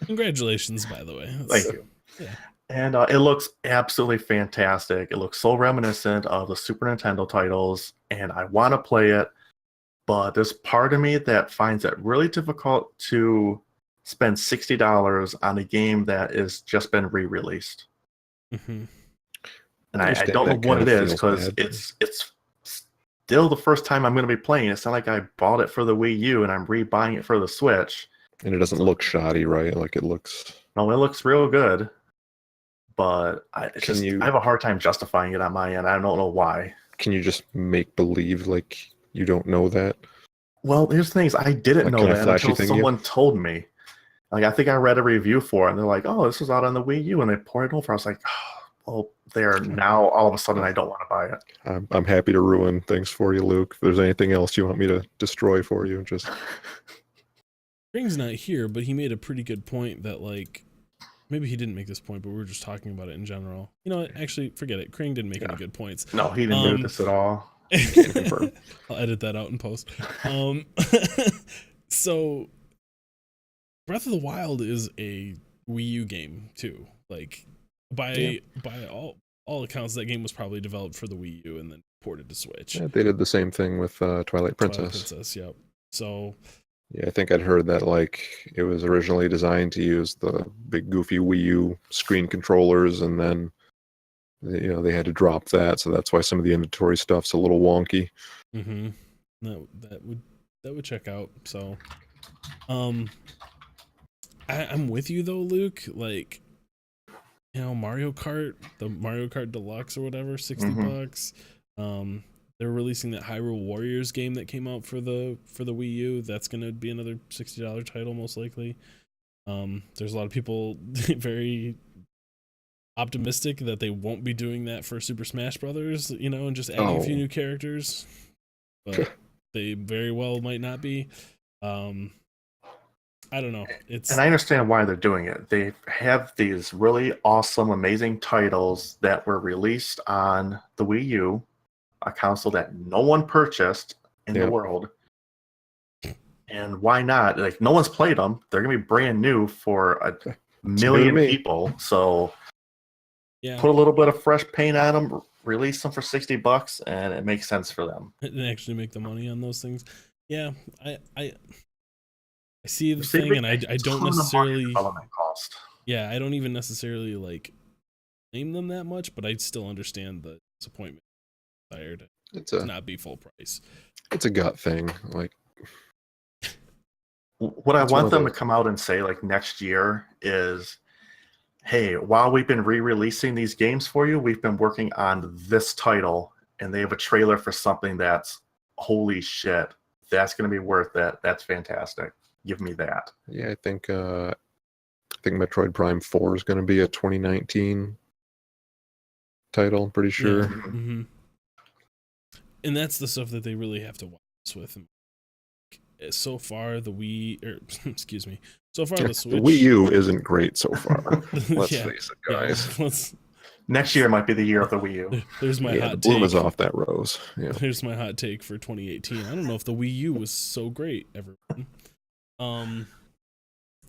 Congratulations, by the way. Thank you. Yeah. And it looks absolutely fantastic. It looks so reminiscent of the Super Nintendo titles, and I want to play it. But there's part of me that finds it really difficult to spend $60 on a game that has just been re-released. Mm-hmm. And I don't know what it is, because it's still the first time I'm going to be playing. It's not like I bought it for the Wii U and I'm re-buying it for the Switch. And it doesn't look shoddy, right? Like it looks... No, it looks real good. But I have a hard time justifying it on my end. I don't know why. Can you just make believe like you don't know that? Well, here's the thing is I didn't know that until someone told me. Like, I think I read a review for it, and they're like, oh, this was out on the Wii U, and they poured it over. I was like, oh, well, there now, all of a sudden, I don't want to buy it. I'm happy to ruin things for you, Luke. If there's anything else you want me to destroy for you, just... Spring's not here, but he made a pretty good point that, like, maybe he didn't make this point, but we were just talking about it in general. You know what? Actually, forget it. Krang didn't make any good points. No, he didn't do this at all. I'll edit that out in post. So Breath of the Wild is a Wii U game too. Like by all accounts, that game was probably developed for the Wii U and then ported to Switch. Yeah, they did the same thing with Twilight Princess. Twilight Princess, yep. So yeah, I think I'd heard that like it was originally designed to use the big goofy Wii U screen controllers, and then they had to drop that, so that's why some of the inventory stuff's a little wonky. Mm-hmm. That would check out. So, I'm with you though, Luke. Like, Mario Kart, the Mario Kart Deluxe or whatever, $60. They're releasing that Hyrule Warriors game that came out for the Wii U. That's gonna be another $60 title most likely. There's a lot of people very optimistic that they won't be doing that for Super Smash Brothers, and just adding a few new characters, but they very well might not be. I don't know. And I understand why they're doing it. They have these really awesome, amazing titles that were released on the Wii U, a console that no one purchased in the world. And why not? Like, no one's played them. They're gonna be brand new for a million people. So put a little bit of fresh paint on them, release them for $60, and it makes sense for them. And actually make the money on those things. Yeah, I see the thing, and I don't necessarily cost. Yeah, I don't even necessarily like name them that much, but I still understand the disappointment desire to not be full price. It's a gut thing. Like, what I want them to come out and say like next year is, hey, while we've been re-releasing these games for you, we've been working on this title, and they have a trailer for something that's holy shit. That's going to be worth it. That's fantastic. Give me that. Yeah, I think Metroid Prime 4 is going to be a 2019 title. I'm pretty sure. Yeah. Mm-hmm. And that's the stuff that they really have to watch with. So far, the so far the Switch. The Wii U isn't great so far. Let's face it, guys. Yeah, next year might be the year of the Wii U. There's my hot take. The bloom is off that rose. Yeah. There's my hot take for 2018. I don't know if the Wii U was so great, everyone.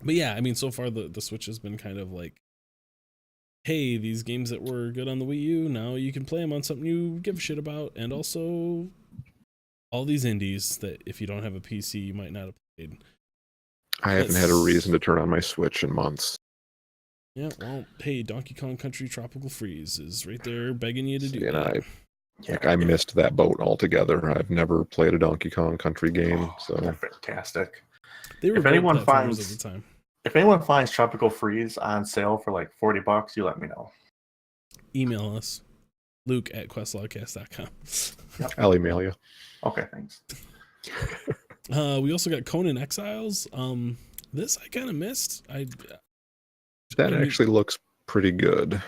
But yeah, I mean, so far the Switch has been kind of like, hey, these games that were good on the Wii U, now you can play them on something you give a shit about, and also all these indies that if you don't have a PC, you might not have played. I haven't had a reason to turn on my Switch in months. Yeah, well, hey, Donkey Kong Country Tropical Freeze is right there begging you to do that. I missed that boat altogether. I've never played a Donkey Kong Country game, so they're fantastic. They were if anyone finds Tropical Freeze on sale for like $40, you let me know. Email us, Luke@questlogcast.com. Yep. I'll email you. Okay, thanks. We also got Conan Exiles. This I kind of missed. That actually looks pretty good.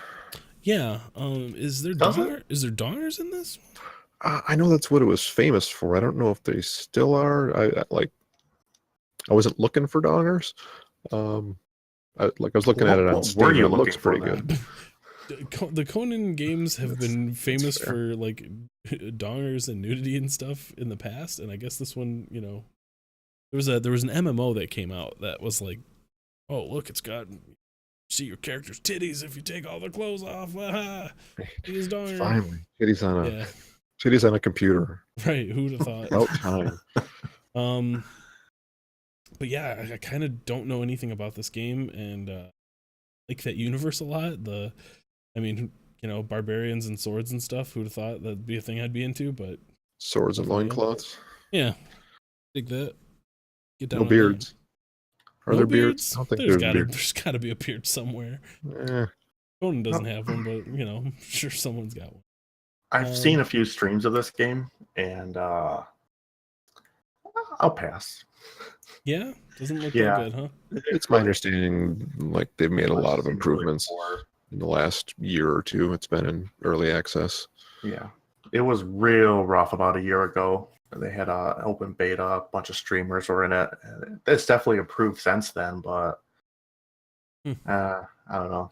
Yeah. Is there dongers in this? I know that's what it was famous for. I don't know if they still are. I wasn't looking for dongers. I was looking at it on Steam. It looks pretty good. The Conan games have been famous for like dongers and nudity and stuff in the past, and I guess this one, there was an MMO that came out that was like, oh look, it's got see your character's titties if you take all their clothes off. He's donger. Finally, titties on a computer. Right? Who'd have thought? About time. But yeah, I kind of don't know anything about this game, and like that universe a lot. Barbarians and swords and stuff. Who'd have thought that'd be a thing I'd be into? But swords and loincloths. Yeah, dig that. Get down. No beards. Are there beards? I don't think there's got to be a beard somewhere. Conan doesn't have one, but I'm sure someone's got one. I've seen a few streams of this game, and I'll pass. Yeah, doesn't look that good, huh? It's my understanding, like they've made a lot of improvements in the last year or two. It's been in early access. Yeah, it was real rough about a year ago. They had an open beta, a bunch of streamers were in it. It's definitely improved since then, but I don't know.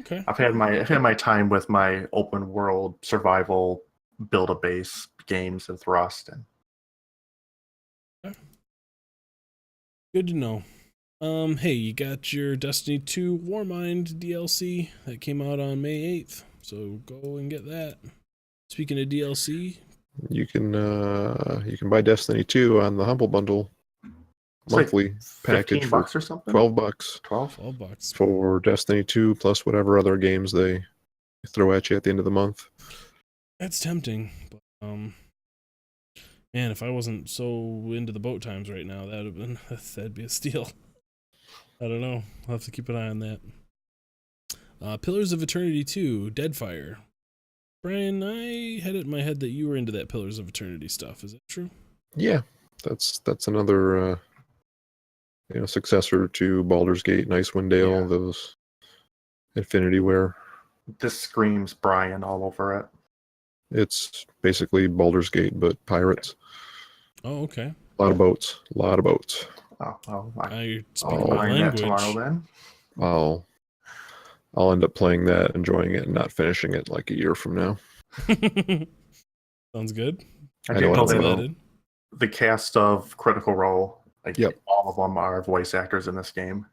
Okay. I've had my time with my open world survival build a base games and Thrust, and Good to know. Hey, you got your Destiny 2 Warmind DLC that came out on May 8th, so go and get that. Speaking of DLC, You can buy Destiny 2 on the Humble Bundle it's like monthly package for $15 or something. $12 $12. for Destiny 2 plus whatever other games they throw at you at the end of the month. That's tempting, but man, if I wasn't so into the boat times right now, that'd be a steal. I don't know. I'll have to keep an eye on that. Pillars of Eternity 2, Deadfire. Brian, I had it in my head that you were into that Pillars of Eternity stuff. Is that true? Yeah, that's another successor to Baldur's Gate and Icewind Dale, those Infinityware. This screams Brian all over it. It's basically Baldur's Gate, but pirates. Oh, okay. A lot of boats. Oh, well, I speak I'll my play that tomorrow language. then. I'll end up playing that, enjoying it, and not finishing it like a year from now. Sounds good. I I did know know I will. that the cast of Critical Role, like Yep. all of them are voice actors in this game.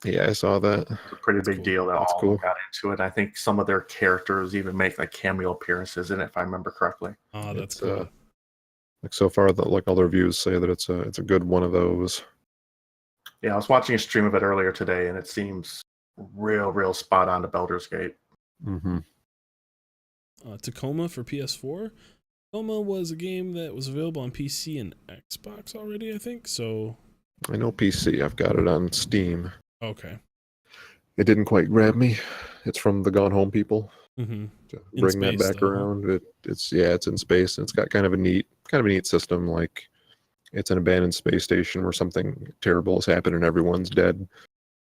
Yeah, I saw that. It's a pretty big cool. deal that That's all cool. of them got into it. I think some of their characters even make like cameo appearances in it, if I remember correctly. Oh, that's It's, cool. like so far, like all the reviews say that it's a good one of those. Yeah, I was watching a stream of it earlier today, and it seems real spot on to Baldur's Gate. Mm-hmm. Tacoma for PS4. Tacoma was a game that was available on PC and Xbox already, I think. So, I know PC. I've got it on Steam. okay. It didn't quite grab me. It's from the Gone Home people. Mm-hmm. To In bring that space, back though, around. It's in space, and it's got kind of a neat system. Like it's an abandoned space station where something terrible has happened and everyone's dead.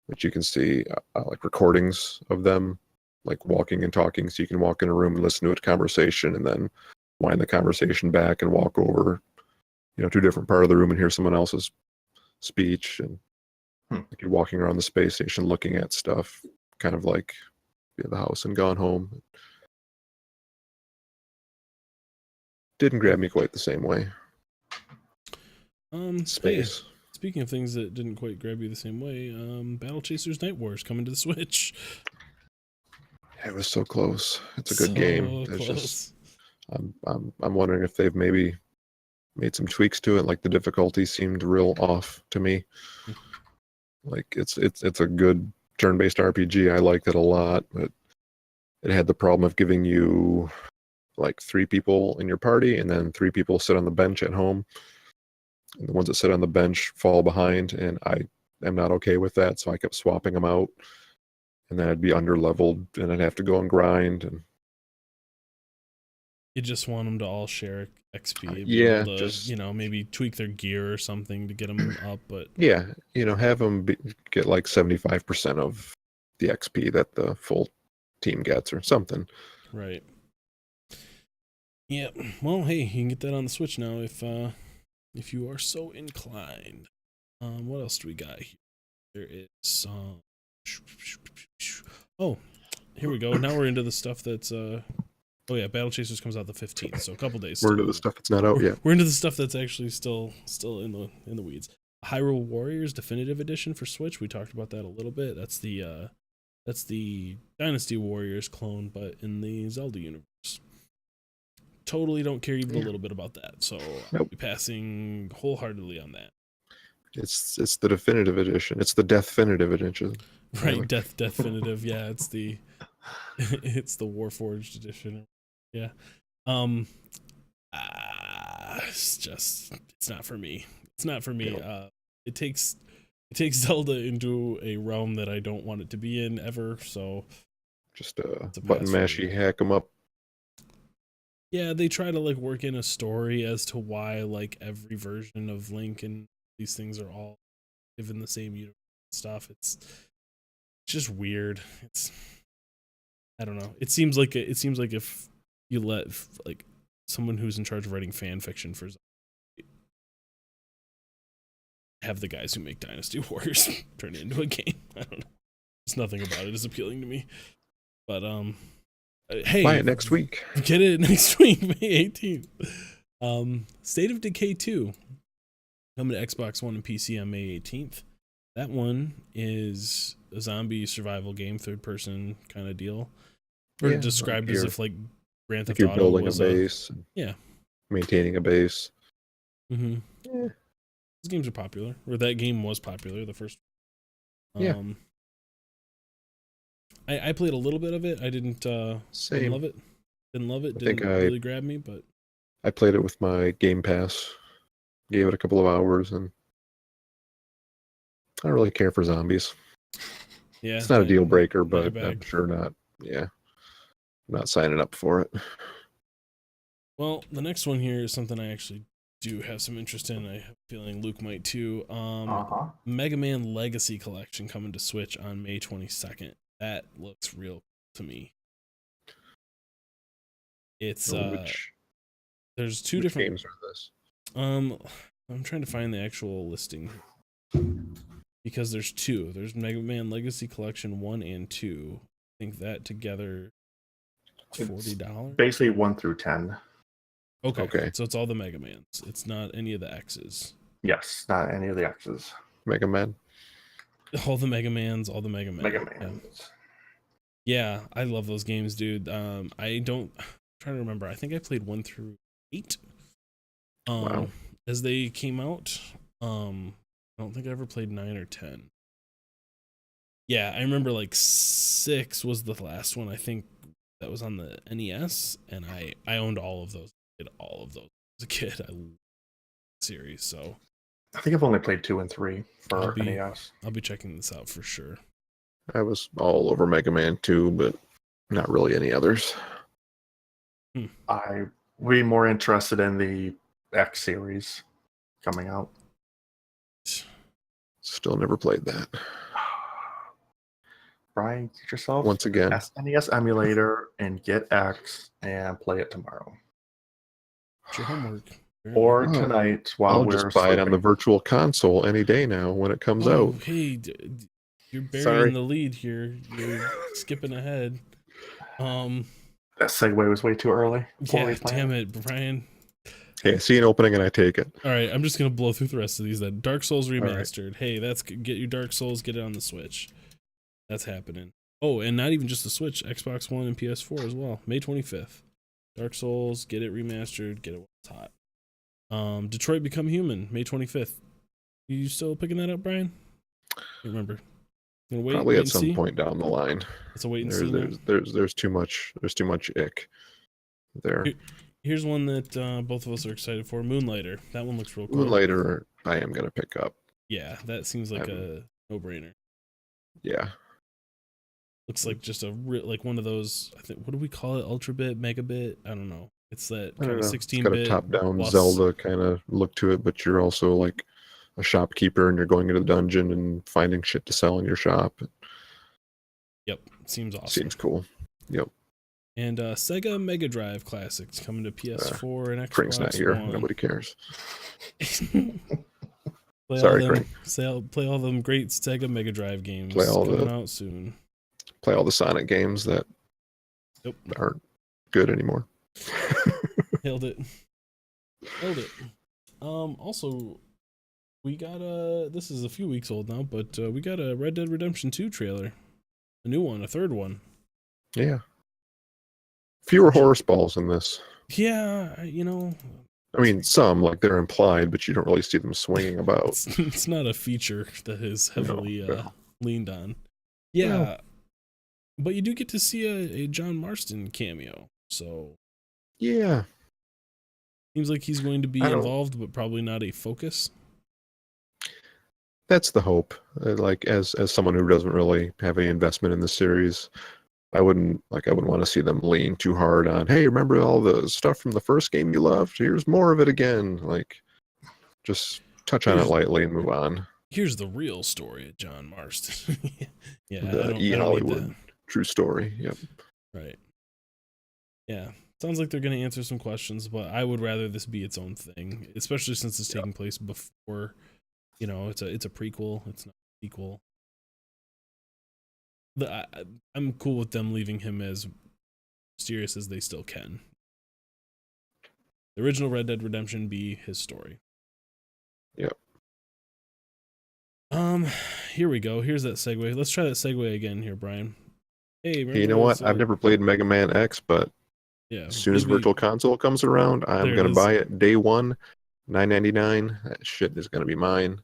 But you can see like recordings of them, like walking and talking. So you can walk in a room and listen to a conversation, and then wind the conversation back and walk over, to a different part of the room and hear someone else's speech. And like you're walking around the space station looking at stuff, kind of like the house and Gone Home. Didn't grab me quite the same way. Space. Hey, speaking of things that didn't quite grab you the same way, Battle Chasers Night Wars coming to the Switch. It was so close. It's a good game. It's Close. just I'm wondering if they've maybe made some tweaks to it. Like the difficulty seemed real off to me. Like it's a good turn-based RPG. I liked it a lot, but it had the problem of giving you like 3 people in your party, and then 3 people sit on the bench at home. And the ones that sit on the bench fall behind, and I am not okay with that, so I kept swapping them out. And then I'd be under-leveled, and I'd have to go and grind. And You just want them to all share XP. Yeah, able to, just maybe tweak their gear or something to get them up. But yeah, have them get like 75% of the XP that the full team gets, or something. right. Yeah. Well, hey, you can get that on the Switch now if you are so inclined. What else do we got here? There is oh, here we go. Now we're into the stuff that's oh yeah, Battle Chasers comes out the 15th, so a couple days. We're into the stuff that's not out yet. We're into the stuff that's actually still in the weeds. Hyrule Warriors Definitive Edition for Switch. We talked about that a little bit. That's the Dynasty Warriors clone, but in the Zelda universe. Totally don't care even a little bit about that, so I'll be passing wholeheartedly on that. It's the definitive edition. It's the definitive edition. Right, definitive. Yeah, it's the Warforged edition. Yeah. It's not for me. It's not for me. Yep. It takes Zelda into a realm that I don't want it to be in ever. So just a button mashy hack 'em up. Yeah, they try to like work in a story as to why like every version of Link and these things are all given the same universe stuff. It's just weird. I don't know. It seems like if you let like someone who's in charge of writing fan fiction for Zelda have the guys who make Dynasty Warriors turn it into a game. I don't know. Just nothing about it is appealing to me. But hey, Buy it next week. Get it next week, May 18th. State of Decay 2 coming to Xbox One and PC on May 18th. That one is a zombie survival game, third person kind of deal. Or described as if like Grand Theft you're Auto building was a base. yeah. Maintaining a base. Mm-hmm. Yeah. These games are popular, or that game was popular, the first. Yeah. I played a little bit of it. I didn't love it. Didn't love it. Didn't really grab me, but I played it with my Game Pass. Gave it a couple of hours, and I don't really care for zombies. Yeah, it's not a deal breaker, but bag. I'm sure not. Yeah, I'm not signing up for it. Well, the next one here is something I actually do have some interest in. I have a feeling Luke might too. Mega Man Legacy Collection coming to Switch on May 22nd. That looks real to me. It's there's two different games are this. I'm trying to find the actual listing because there's two. There's Mega Man Legacy Collection 1 and 2. I think that together is $40. Basically 1 through 10. Okay. So it's all the Mega Mans. It's not any of the X's. Yes, not any of the X's. Mega Man. All the Mega Mans, all the Mega Man. Mega Mans. Yeah, I love those games, dude. I'm trying to remember. I think I played 1 through 8. Wow. As they came out. I don't think I ever played 9 or 10. Yeah, I remember like 6 was the last one. I think that was on the NES, and I owned all of those. I did all of those as a kid. I loved the series, so I think I've only played 2 and 3 for NES. I'll be checking this out for sure. I was all over Mega Man 2, but not really any others. I would be more interested in the X series coming out. Still never played that. Brian, get yourself once again SNES emulator and get X and play it tomorrow. It's your homework. Or tonight while we're just buy it on the virtual console any day now when it comes out. Hey, you're burying the lead here. You're skipping ahead. That segue was way too early. Yeah, damn it, Brian. Hey, I see an opening and I take it. All right, I'm just gonna blow through the rest of these then. Dark Souls Remastered. Right. Hey, get your Dark Souls, get it on the Switch. That's happening. Oh, and not even just the Switch, Xbox One and PS4 as well. May 25th. Dark Souls, get it remastered, get it while it's hot. Detroit Become Human, May 25th. You still picking that up, Brian? I can't remember. Probably at some point down the line. It's a wait and see. There's too much ick there. Here's one that both of us are excited for. Moonlighter. That one looks real cool. Moonlighter, I am gonna pick up. Yeah, that seems like a no-brainer. Yeah. Looks like just like one of those. I think, what do we call it? Ultra bit, megabit? I don't know. It's that kind of 16-bit. It's got a top-down Zelda kind of look to it, but you're also like a shopkeeper and you're going into the dungeon and finding shit to sell in your shop. Yep, seems awesome. Seems cool. Yep. And Sega Mega Drive Classics coming to PS4 and Xbox Craig's not here. One. Nobody cares. Sorry, Craig. Play all them great Sega Mega Drive games coming out soon. Play all the Sonic games that aren't good anymore. Hailed it. Also, we got this is a few weeks old now, but we got a Red Dead Redemption 2 trailer. A new one, a third one. Yeah. Fewer horse balls in this. Yeah, I mean, some, like, they're implied, but you don't really see them swinging about. It's not a feature that is heavily leaned on. Yeah, no. But you do get to see a John Marston cameo, so... Yeah. Seems like he's going to be involved, but probably not a focus. That's the hope. Like, as someone who doesn't really have any investment in the series, I wouldn't want to see them lean too hard on, hey, remember all the stuff from the first game you loved? Here's more of it again. Like, just touch on it lightly and move on. Here's the real story of John Marston. Yeah, the Hollywood true story. Yep. Right. Yeah. Sounds like they're going to answer some questions, but I would rather this be its own thing, especially since it's taking place before, it's a prequel. It's not a sequel. I'm cool with them leaving him as mysterious as they still can. The original Red Dead Redemption be his story. Yep. Here we go. Here's that segue. Let's try that segue again here, Brian. Hey, You know what? I've never played Mega Man X, but yeah, as soon as Virtual Console comes around, I'm gonna buy it day one, $9.99. That shit is gonna be mine.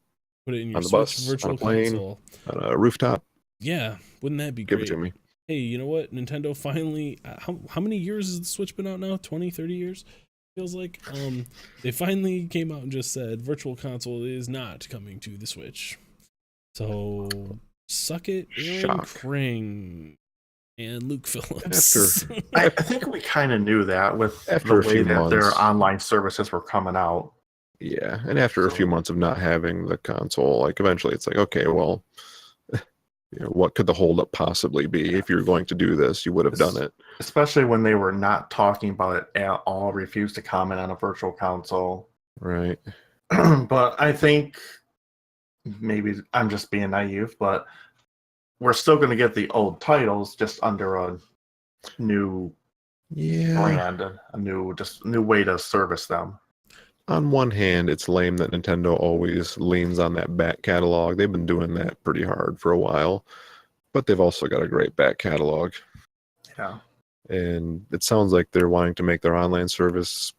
Put it in your On the Switch bus, Virtual on a plane, Console. on a rooftop. Yeah, wouldn't that be Give great? it to me. Hey, you know what? Nintendo finally, how many years has the Switch been out now? 20, 30 years? Feels like. They finally came out and just said Virtual Console is not coming to the Switch. So suck it, Aaron Shock. Kring and Luke Phillips. I think we kind of knew that with After the a way few that their months. online services were coming out. Yeah, and after a few months of not having the console, like eventually it's like, okay, well, what could the holdup possibly be? If you're going to do this, you would have done it. Especially when they were not talking about it at all, refused to comment on a virtual console. Right. But I think maybe I'm just being naive, but we're still going to get the old titles just under a new brand, a new way to service them. On one hand, it's lame that Nintendo always leans on that back catalog. They've been doing that pretty hard for a while, but they've also got a great back catalog. Yeah. And it sounds like they're wanting to make their online service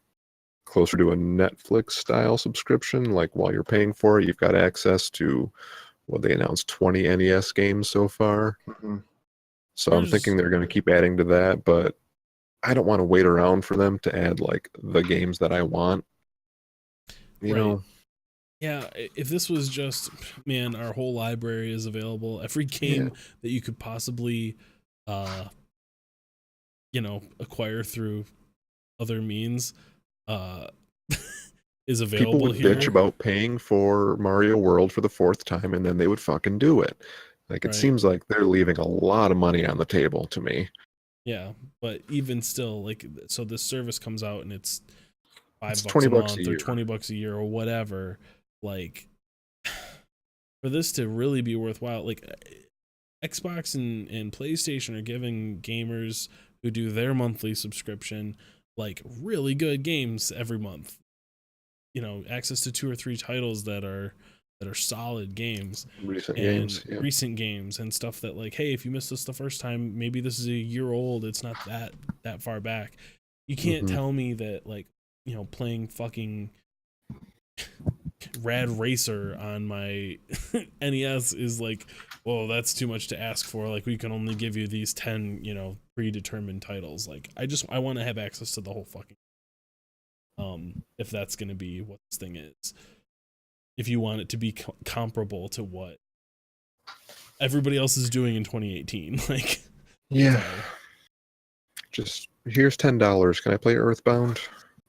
closer to a Netflix style subscription. Like while you're paying for it, you've got access to what they announced 20 NES games so far. Mm-hmm. So I'm thinking they're going to keep adding to that, but I don't want to wait around for them to add like the games that I want. You know? Yeah, if this was just, man, our whole library is available. Every game that you could possibly, acquire through other means, is available. People would here. bitch about paying for Mario World for the 4th time, and then they would fucking do it. Like it seems like they're leaving a lot of money on the table to me. Yeah, but even still, like, so this service comes out and it's $5 $20 a month a or $20 a year or whatever. Like, for this to really be worthwhile, like Xbox and PlayStation are giving gamers who do their monthly subscription like really good games every month. You know, access to 2 or 3 titles that are solid games, recent games and stuff that, like, hey, if you missed this the first time, maybe this is a year old, it's not that far back. You can't tell me that, like, playing fucking Rad Racer on my NES is like, well, that's too much to ask for. Like, we can only give you these 10 predetermined titles. Like, I want to have access to the whole fucking if that's going to be what this thing is, if you want it to be comparable to what everybody else is doing in 2018. Like, just here's $10. Can I play Earthbound,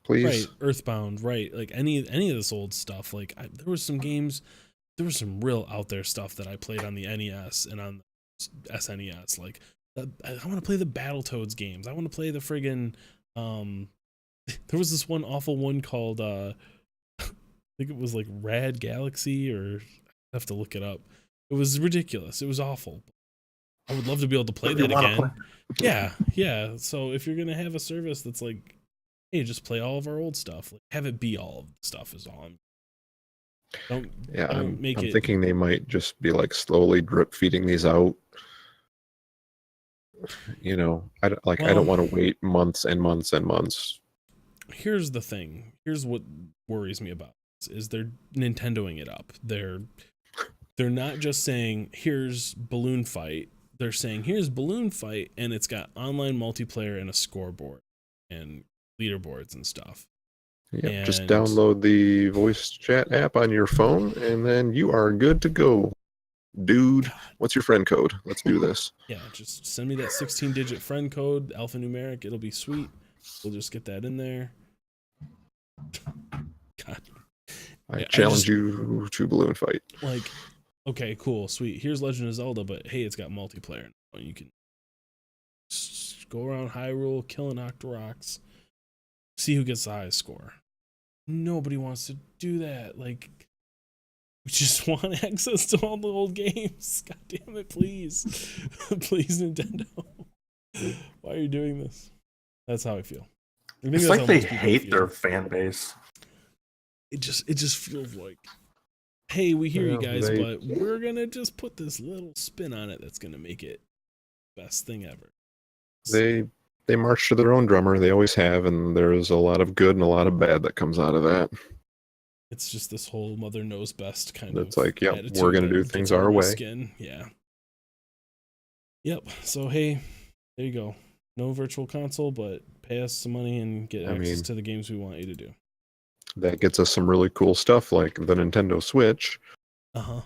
please? Right, Earthbound, right? Like any of this old stuff. Like there was some games, there was some real out there stuff that I played on the NES and on the SNES. Like I want to play the Battletoads games. I want to play the friggin' there was this one awful one called I think it was like Rad Galaxy, or I have to look it up. It was ridiculous. It was awful. I would love to be able to play that again. Yeah. So if you're gonna have a service that's like, hey, just play all of our old stuff, like, have it be all of the stuff is all. I'm thinking they might just be like slowly drip feeding these out. I don't want to wait months and months and months. Here's the thing. Here's what worries me about this, is they're Nintendoing it up. They're not just saying here's Balloon Fight. They're saying here's Balloon Fight, and it's got online multiplayer and a scoreboard and leaderboards and stuff. Yeah, just download the voice chat app on your phone, and then you are good to go. Dude, what's your friend code? Let's do this. Yeah, just send me that 16-digit friend code, alphanumeric. It'll be sweet. We'll just get that in there. God. I challenge you to Balloon Fight. Like, okay, cool, sweet. Here's Legend of Zelda, but hey, it's got multiplayer. You can go around Hyrule, killing Octoroks, see who gets the highest score. Nobody wants to do that. Like, We just want access to all the old games. God damn it, please. Please, Nintendo. Why are you doing this? That's how I feel. I think It's that's like how they most people hate feel. their fan base. It just feels like, hey, we hear you guys, but we're gonna just put this little spin on it that's gonna make it best thing ever. They march to their own drummer. They always have, and there's a lot of good and a lot of bad that comes out of that. It's just this whole mother knows best kind It's of like, yep, attitude we're gonna that do gets things under our my way. skin. Yeah. Yep. So hey, there you go. No virtual console, but pay us some money and get access to the games we want you to do. That gets us some really cool stuff like the Nintendo Switch. Uh-huh.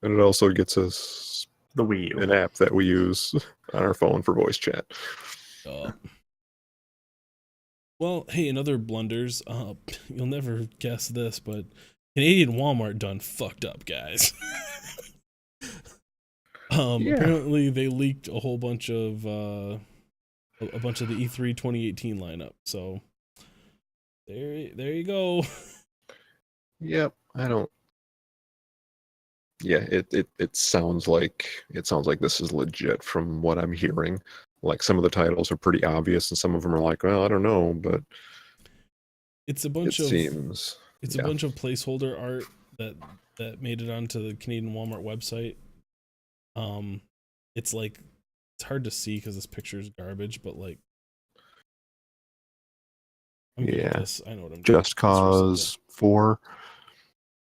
And it also gets us The Wii U. an app that we use on our phone for voice chat. Well, hey, in other blunders, you'll never guess this, but Canadian Walmart done fucked up, guys. Apparently they leaked a whole bunch of the E3 2018 lineup. So there you go. Yep, I don't. Yeah, it sounds like this is legit from what I'm hearing. Like some of the titles are pretty obvious, and some of them are like, well, I don't know, but it's a bunch a of placeholder art that made it onto the Canadian Walmart website. It's like it's hard to see because this picture is garbage, but like I'm good at this. I know what I'm doing. Just Cause 4.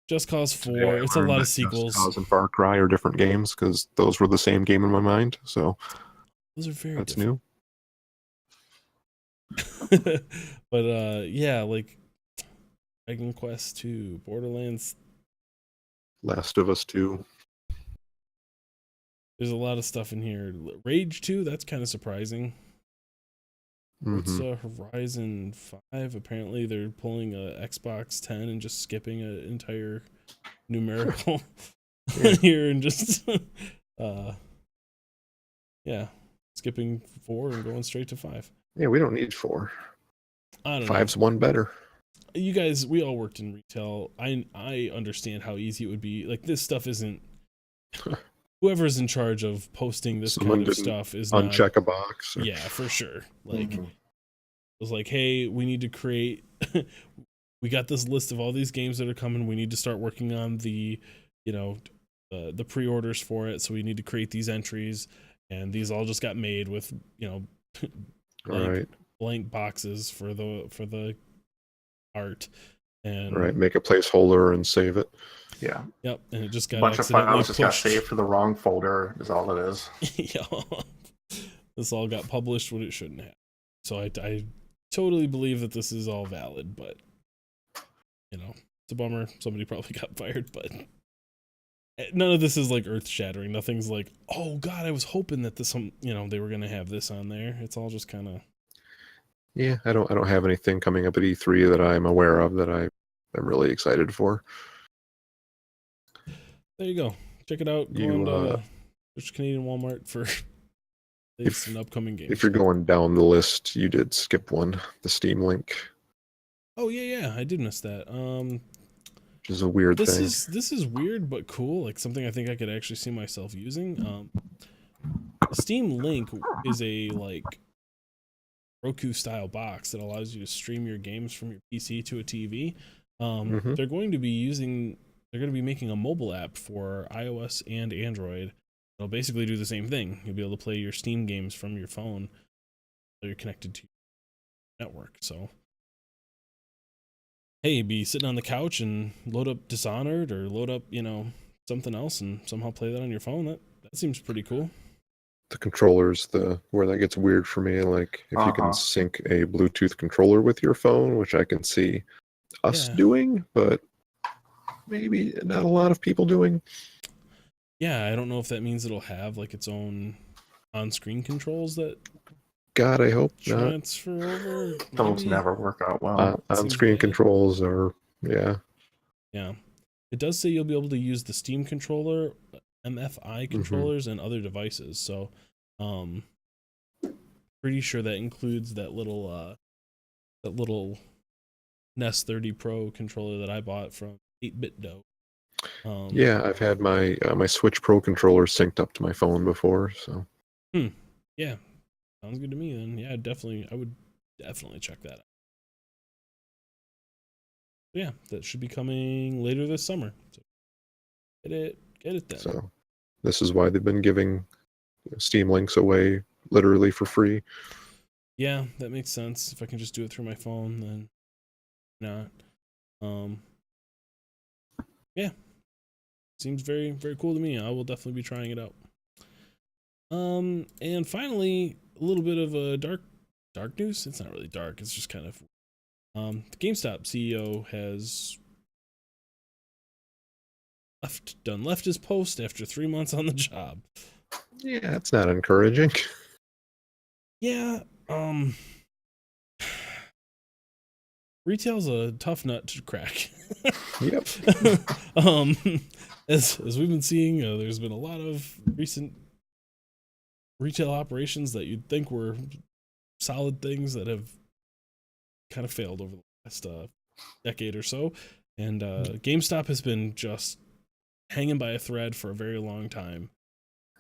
Just Cause 4. It's a lot of sequels. Just Cause and Far Cry are different games because those were the same game in my mind. So those are very that's different. New. But yeah, like Dragon Quest 2, Borderlands, Last of Us 2. There's a lot of stuff in here. Rage 2, that's kind of surprising. What's Horizon 5? Apparently they're pulling a Xbox 10 and just skipping an entire numerical here and just skipping 4 and going straight to 5. Yeah, we don't need 4. I don't 5's know. one better. You guys, we all worked in retail. I understand how easy it would be. Like this stuff isn't whoever's in charge of posting this kind of stuff is not uncheck a box. Yeah, for sure. Like it was like, hey, we need to create we got this list of all these games that are coming. We need to start working on the the pre-orders for it. So we need to create these entries, and these all just got made with blank boxes for the art. And make a placeholder and save it. Yeah. Yep, and it just got a bunch of files just got saved for the wrong folder is all it is. Yeah. This all got published when it shouldn't have. So I totally believe that this is all valid, but it's a bummer. Somebody probably got fired, but none of this is like earth shattering. Nothing's like, oh god, I was hoping that this they were gonna have this on there. It's all just kind of I don't have anything coming up at E3 that I'm aware of that I'm really excited for. There you go. Check it out. Go on to Canadian Walmart for an upcoming game. If you're going down the list, you did skip one, the Steam link. Oh yeah, I did miss that. Which is a weird thing. This is weird but cool. Like something I think I could actually see myself using. Steam Link is a like Roku style box that allows you to stream your games from your PC to a TV. They're going to be making a mobile app for iOS and Android. It'll basically do the same thing. You'll be able to play your Steam games from your phone while you're connected to your network. So hey, be sitting on the couch and load up Dishonored or load up, something else and somehow play that on your phone. That seems pretty cool. The controllers, where that gets weird for me, like if you can sync a Bluetooth controller with your phone, which I can see us doing, but maybe not a lot of people doing. Yeah, I don't know if that means it'll have like its own on-screen controls that God, I hope transfer over. Those never work out well. On-screen controls are, yeah. It does say you'll be able to use the Steam controller, MFI controllers, and other devices. So, pretty sure that includes that little NES 30 Pro controller that I bought from 8-Bit Dough. Yeah, I've had my my Switch Pro controller synced up to my phone before, so. Yeah, sounds good to me then. Yeah, definitely. I would definitely check that out. Yeah, that should be coming later this summer. So get it then. So this is why they've been giving Steam links away literally for free. Yeah, that makes sense. If I can just do it through my phone, then not. Yeah, seems very very cool to me. I will definitely be trying it out. And finally, a little bit of a dark news. It's not really dark. It's just kind of the GameStop CEO has left his post after 3 months on the job. Yeah, that's not encouraging. Yeah, retail's a tough nut to crack. Yep. As we've been seeing, there's been a lot of recent retail operations that you'd think were solid things that have kind of failed over the last decade or so, and GameStop has been just hanging by a thread for a very long time.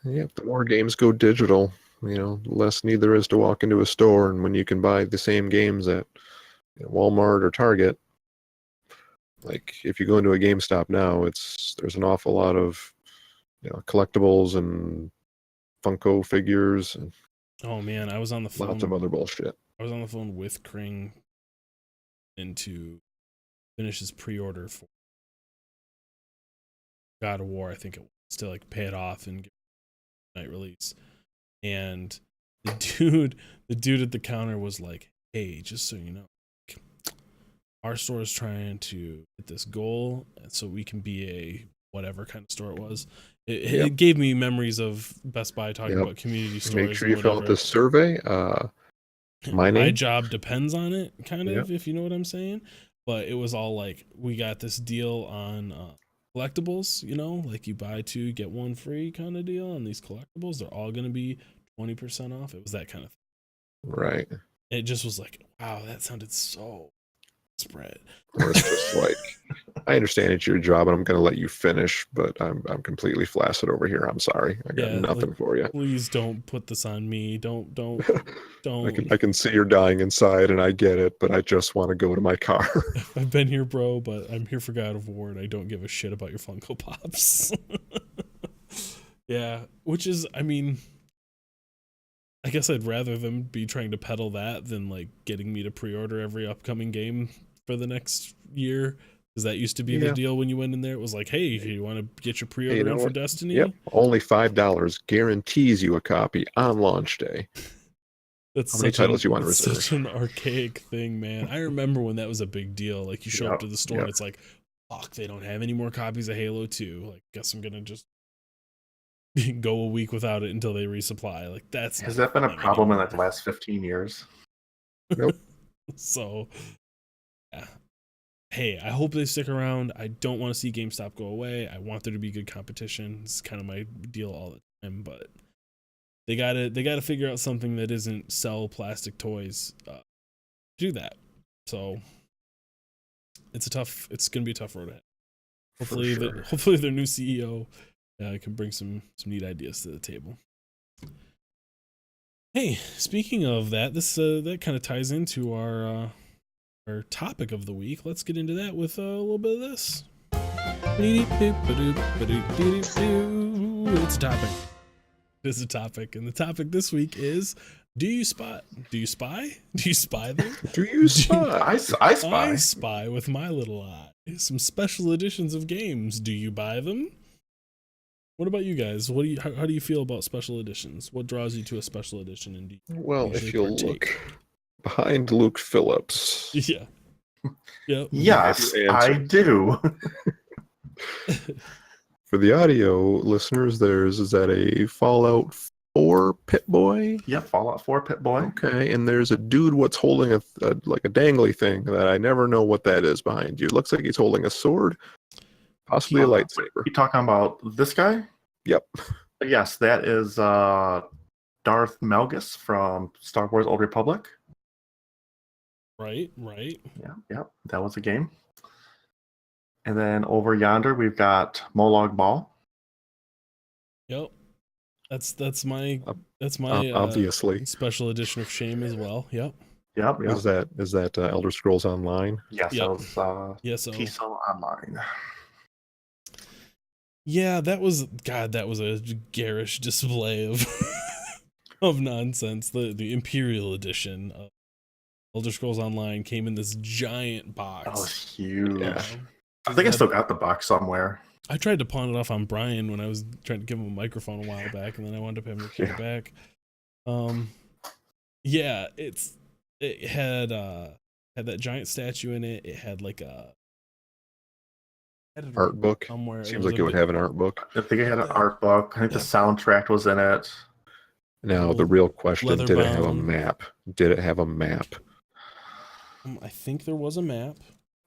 Yep. The more games go digital, the less need there is to walk into a store, and when you can buy the same games at Walmart or Target, like if you go into a GameStop now, there's an awful lot of collectibles and Funko figures and Oh man, I was on the phone. lots of other bullshit. I was on the phone with Kring and to finish his pre-order for God of War. I think it was to like pay it off and get night release. And the dude at the counter was like, "Hey, just so you know, our store is trying to hit this goal, so we can be a whatever kind of store it was." It gave me memories of Best Buy talking about community stores. Make sure you fill out this survey. My job depends on it, kind of, Yep. if you know what I'm saying. But it was all like, we got this deal on collectibles, like you buy 2 get 1 free kind of deal on these collectibles. They're all going to be 20% off. It was that kind of thing. Right. It just was like, wow, that sounded so spread. Or it's just like, I understand it's your job and I'm going to let you finish, but I'm completely flaccid over here. I'm sorry. I got nothing for you. Please don't put this on me. Don't. I can see you're dying inside and I get it, but I just want to go to my car. I've been here, bro, but I'm here for God of War and I don't give a shit about your Funko Pops. Yeah, which is, I mean, I guess I'd rather them be trying to peddle that than like getting me to pre-order every upcoming game for the next year. Because that used to be the deal when you went in there. It was like, hey, you want to get your pre-order in for Destiny? Yep, only $5 guarantees you a copy on launch day. That's how many titles you want to reserve? Such an archaic thing, man. I remember when that was a big deal. Like you show up to the store and it's like, fuck, they don't have any more copies of Halo 2. Like, guess I'm gonna just go a week without it until they resupply. Like, has that been a problem in like the last 15 years? Nope. So, yeah. Hey, I hope they stick around. I don't want to see GameStop go away. I want there to be good competition. It's kind of my deal all the time, but they gotta figure out something that isn't sell plastic toys. Do that. So it's gonna be a tough road ahead. Hopefully, hopefully their new CEO can bring some neat ideas to the table. Hey, speaking of that, this that kind of ties into our topic of the week. Let's get into that with a little bit of this. It's a topic. It's a topic, and the topic this week is: Do you spy them? Do you spy? I spy with my little eye. Some special editions of games. Do you buy them? What about you guys? How do you feel about special editions? What draws you to a special edition? And if you look behind Luke Phillips, yeah, yes, I do. For the audio listeners, is that a Fallout 4 Pip-Boy? Yeah, Fallout 4 Pip-Boy. Okay, and there's a dude holding a dangly thing that I never know what that is behind you. It looks like he's holding a sword, possibly a lightsaber. You talking about this guy? Yep. Yes, that is Darth Malgus from Star Wars Old Republic. Right. Yeah, that was a game. And then over yonder, we've got Molog Ball. Yep. That's my Obviously. special edition of Shame as well. Yep. Yep. Is that Elder Scrolls Online? Yes, Yep. that was Yes. TSO Online. Yeah, that was a garish display of of nonsense. The Imperial edition of Elder Scrolls Online came in this giant box. That was huge. Yeah. I think I still got the box somewhere. I tried to pawn it off on Brian when I was trying to give him a microphone a while back, and then I wound up having to take it back. Yeah, it had that giant statue in it. It had like a Art book. somewhere. Seems like it would have an art book. I think it had an art book. I think the soundtrack was in it. Now the real question: did it have a leather-bound. map? Did it have a map? I think there was a map.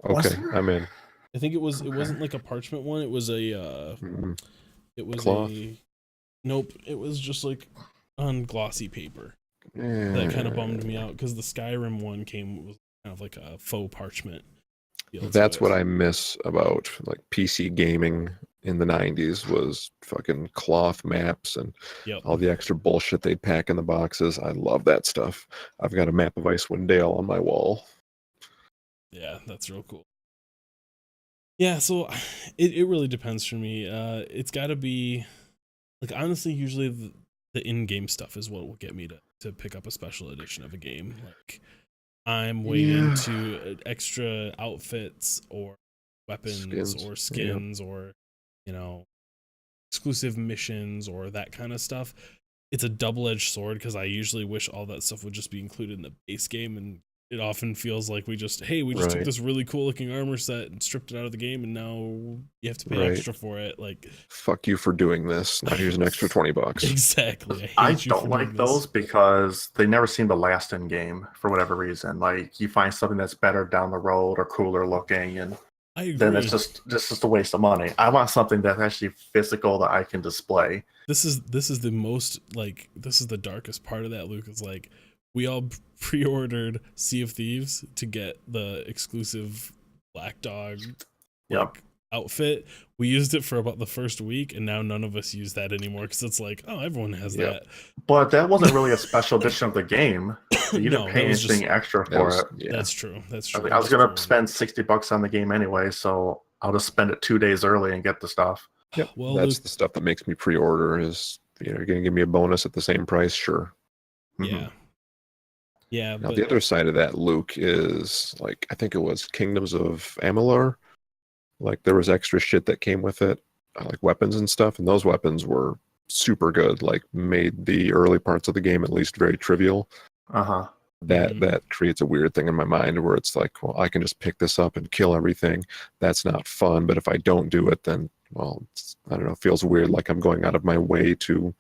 Okay, I'm in. I think it wasn't like a parchment one. It was a Cloth? Nope, it was just like on glossy paper. That kind of bummed me out because the Skyrim one was kind of like a faux parchment. That's what I miss about like PC gaming in the 90s was fucking cloth maps and all the extra bullshit they'd pack in the boxes. I love that stuff. I've got a map of Icewind Dale on my wall. Yeah, that's real cool. Yeah, so it really depends for me. It's got to be like honestly, usually the in-game stuff is what will get me to pick up a special edition of a game. Like I'm way into extra outfits or weapons or skins or exclusive missions or that kind of stuff. It's a double-edged sword because I usually wish all that stuff would just be included in the base game, and it often feels like we just took this really cool looking armor set and stripped it out of the game, and now you have to pay extra for it. Like, fuck you for doing this. Now here's an extra $20. Exactly. I don't like those because they never seem to last in game for whatever reason. Like you find something that's better down the road or cooler looking, and then it's just a waste of money. I want something that's actually physical that I can display. This is the most this is the darkest part of that, Luke. Is like we all pre-ordered Sea of Thieves to get the exclusive Black Dog outfit. We used it for about the first week, and now none of us use that anymore because it's like, oh, everyone has that. But that wasn't really a special edition of the game. You didn't pay anything extra for it. Yeah. That's true. I was gonna spend $60 on the game anyway, so I'll just spend it 2 days early and get the stuff. Yep. Well, that's the stuff that makes me pre-order. Is you're gonna give me a bonus at the same price? Sure. Yeah. Yeah. Now the other side of that, Luke, is like I think it was Kingdoms of Amalur. Like there was extra shit that came with it, like weapons and stuff, and those weapons were super good. Like made the early parts of the game at least very trivial. That creates a weird thing in my mind where it's like, well, I can just pick this up and kill everything. That's not fun. But if I don't do it, then well, I don't know. It feels weird, like I'm going out of my way to,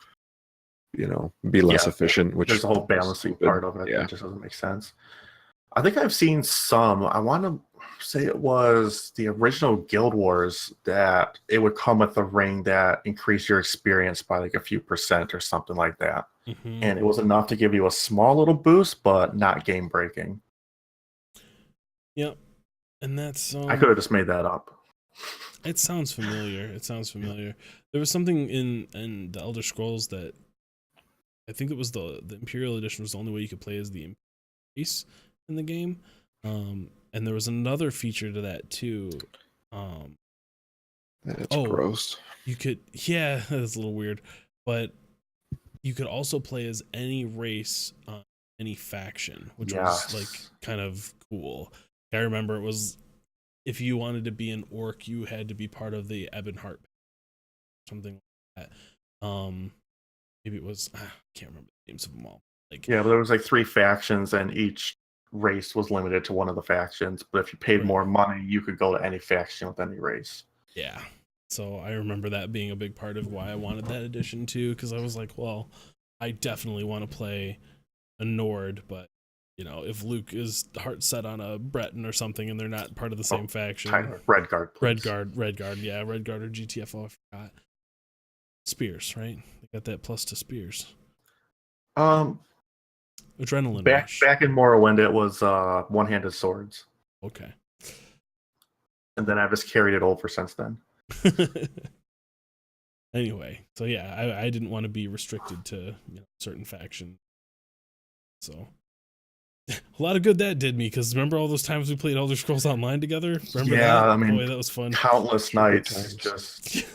be less efficient. Which there's a whole balancing part of it that just doesn't make sense. I think I've seen some. I want to say it was the original Guild Wars that it would come with a ring that increased your experience by like a few % or something like that. And it was enough to give you a small little boost, but not game breaking. Yep. And that's I could have just made that up. It sounds familiar. There was something in the Elder Scrolls that I think it was the Imperial Edition was the only way you could play as the race in the game. And there was another feature to that too. That's gross. You could, that's a little weird, but you could also play as any race on any faction, which was like kind of cool. I remember it was if you wanted to be an orc, you had to be part of the Ebonheart, something like that. Maybe it was I can't remember the names of them all. But there was like 3 factions, and each race was limited to one of the factions. But if you paid more money, you could go to any faction with any race. Yeah. So I remember that being a big part of why I wanted that edition too, because I was like, well, I definitely want to play a Nord, but if Luke is heart set on a Breton or something and they're not part of the same faction. Redguard. Yeah, Redguard or GTFO, I forgot. Spears, right? They got that plus to spears. Adrenaline rush. Back in Morrowind, it was one-handed swords. Okay. And then I've just carried it over since then. Anyway, so yeah, I didn't want to be restricted to certain faction. So a lot of good that did me, because remember all those times we played Elder Scrolls Online together? Remember that? I mean, boy, that was fun. Countless nights. times. Just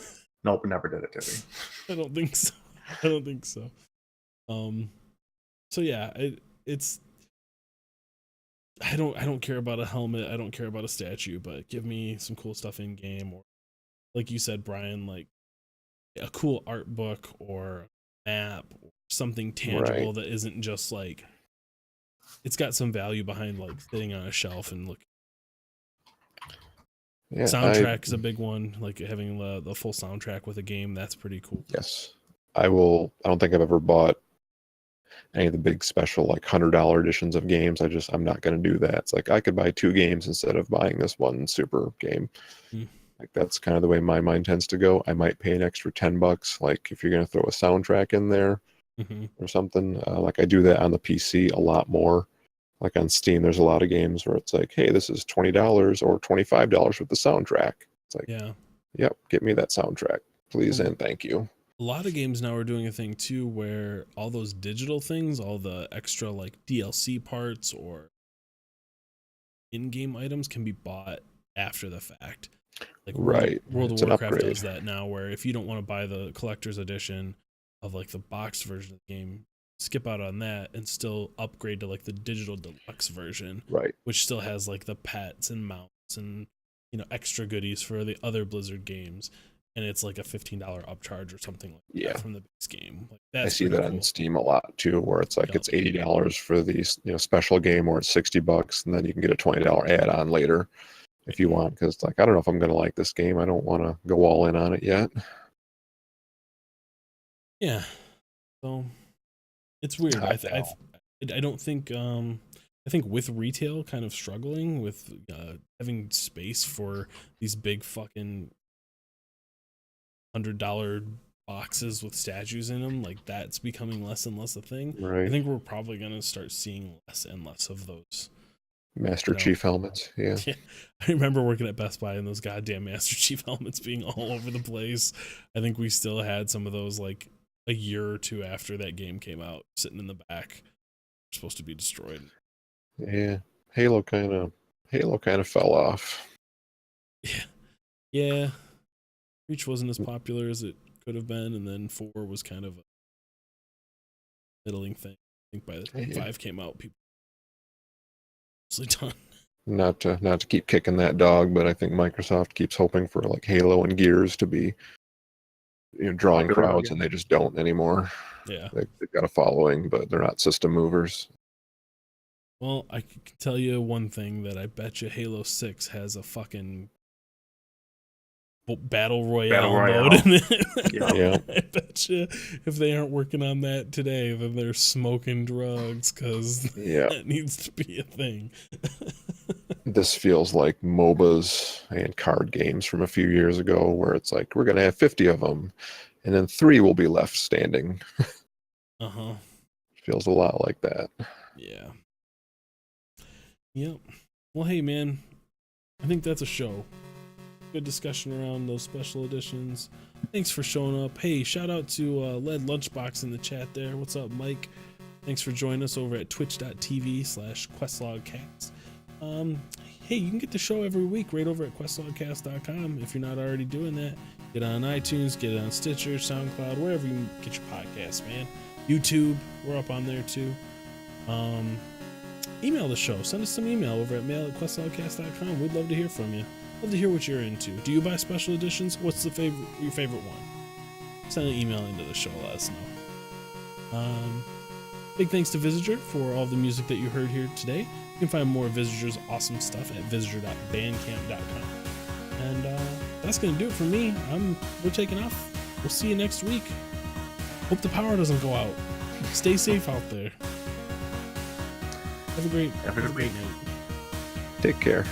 nope, never did it to me. I don't think so. I don't think so. So yeah, it's. I don't care about a helmet. I don't care about a statue, but give me some cool stuff in game, or like you said, Brian, like a cool art book or map or something tangible Right. that isn't just like, it's got some value behind like sitting on a shelf and look. Yeah, Soundtrack is a big one, like having the full soundtrack with a game. That's pretty cool. yes, I don't think I've ever bought any of the big special like $100 editions of games. I'm not going to do that. It's like I could buy 2 games instead of buying this one super game. Like that's kind of the way my mind tends to go. I might pay an extra $10, like if you're going to throw a soundtrack in there or something. Like I do that on the PC a lot more. Like on Steam, there's a lot of games where it's like, hey, this is $20 or $25 with the soundtrack. It's like, Yeah. Yep, get me that soundtrack, please, and thank you. A lot of games now are doing a thing too where all those digital things, all the extra like DLC parts or in-game items can be bought after the fact. Like Right. World It's of an Warcraft upgrade. does that now, where if you don't want to buy the collector's edition of like the boxed version of the game, skip out on that and still upgrade to like the digital deluxe version, Right. which still has like the pets and mounts and extra goodies for the other Blizzard games. And it's like a $15 upcharge or something like that from the base game. Like I that's see pretty that cool. on Steam a lot too, where it's like Yup. it's $80 for the special game, or it's $60, and then you can get a $20 add-on later if you want. Because like I don't know if I'm gonna like this game. I don't want to go all in on it yet. Yeah. So it's weird. I don't think I think with retail kind of struggling with having space for these big fucking $100 boxes with statues in them, like that's becoming less and less a thing. Right. I think we're probably gonna start seeing less and less of those Master Chief helmets. Yeah. Yeah, I remember working at Best Buy and those goddamn Master Chief helmets being all over the place. I think we still had some of those like a year or two after that game came out, sitting in the back, supposed to be destroyed. Yeah. Halo kind of fell off. Yeah. Reach wasn't as popular as it could have been, and then 4 was kind of a middling thing. I think by the time 5 came out, people were mostly done. Not to keep kicking that dog, but I think Microsoft keeps hoping for like Halo and Gears to be drawing crowds, and they just don't anymore. Yeah. They've got a following, but they're not system movers. Well, I can tell you one thing, that I bet you Halo 6 has a fucking battle royale mode in it. Yeah. I bet you if they aren't working on that today, then they're smoking drugs, because that needs to be a thing. This feels like MOBAs and card games from a few years ago, where it's like, we're going to have 50 of them, and then 3 will be left standing. Feels a lot like that. Yeah. Yep. Well, hey, man, I think that's a show. Good discussion around those special editions. Thanks for showing up. Hey, shout out to Led Lunchbox in the chat there. What's up, Mike? Thanks for joining us over at twitch.tv/questlogcast. Hey, you can get the show every week right over at questlogcast.com. If you're not already doing that, get on iTunes, get it on Stitcher, SoundCloud, wherever you get your podcasts, man. YouTube, we're up on there too. Email the show. Send us some email over at mail@questlogcast.com. We'd love to hear from you. Love to hear what you're into. Do you buy special editions? What's your favorite one? Send an email into the show. Let us know. Big thanks to Visitor for all the music that you heard here today. You can find more of Visitor's awesome stuff at visitor.bandcamp.com. And that's gonna do it for me. We're taking off. We'll see you next week. Hope the power doesn't go out. Stay safe out there. Have a great night. Take care.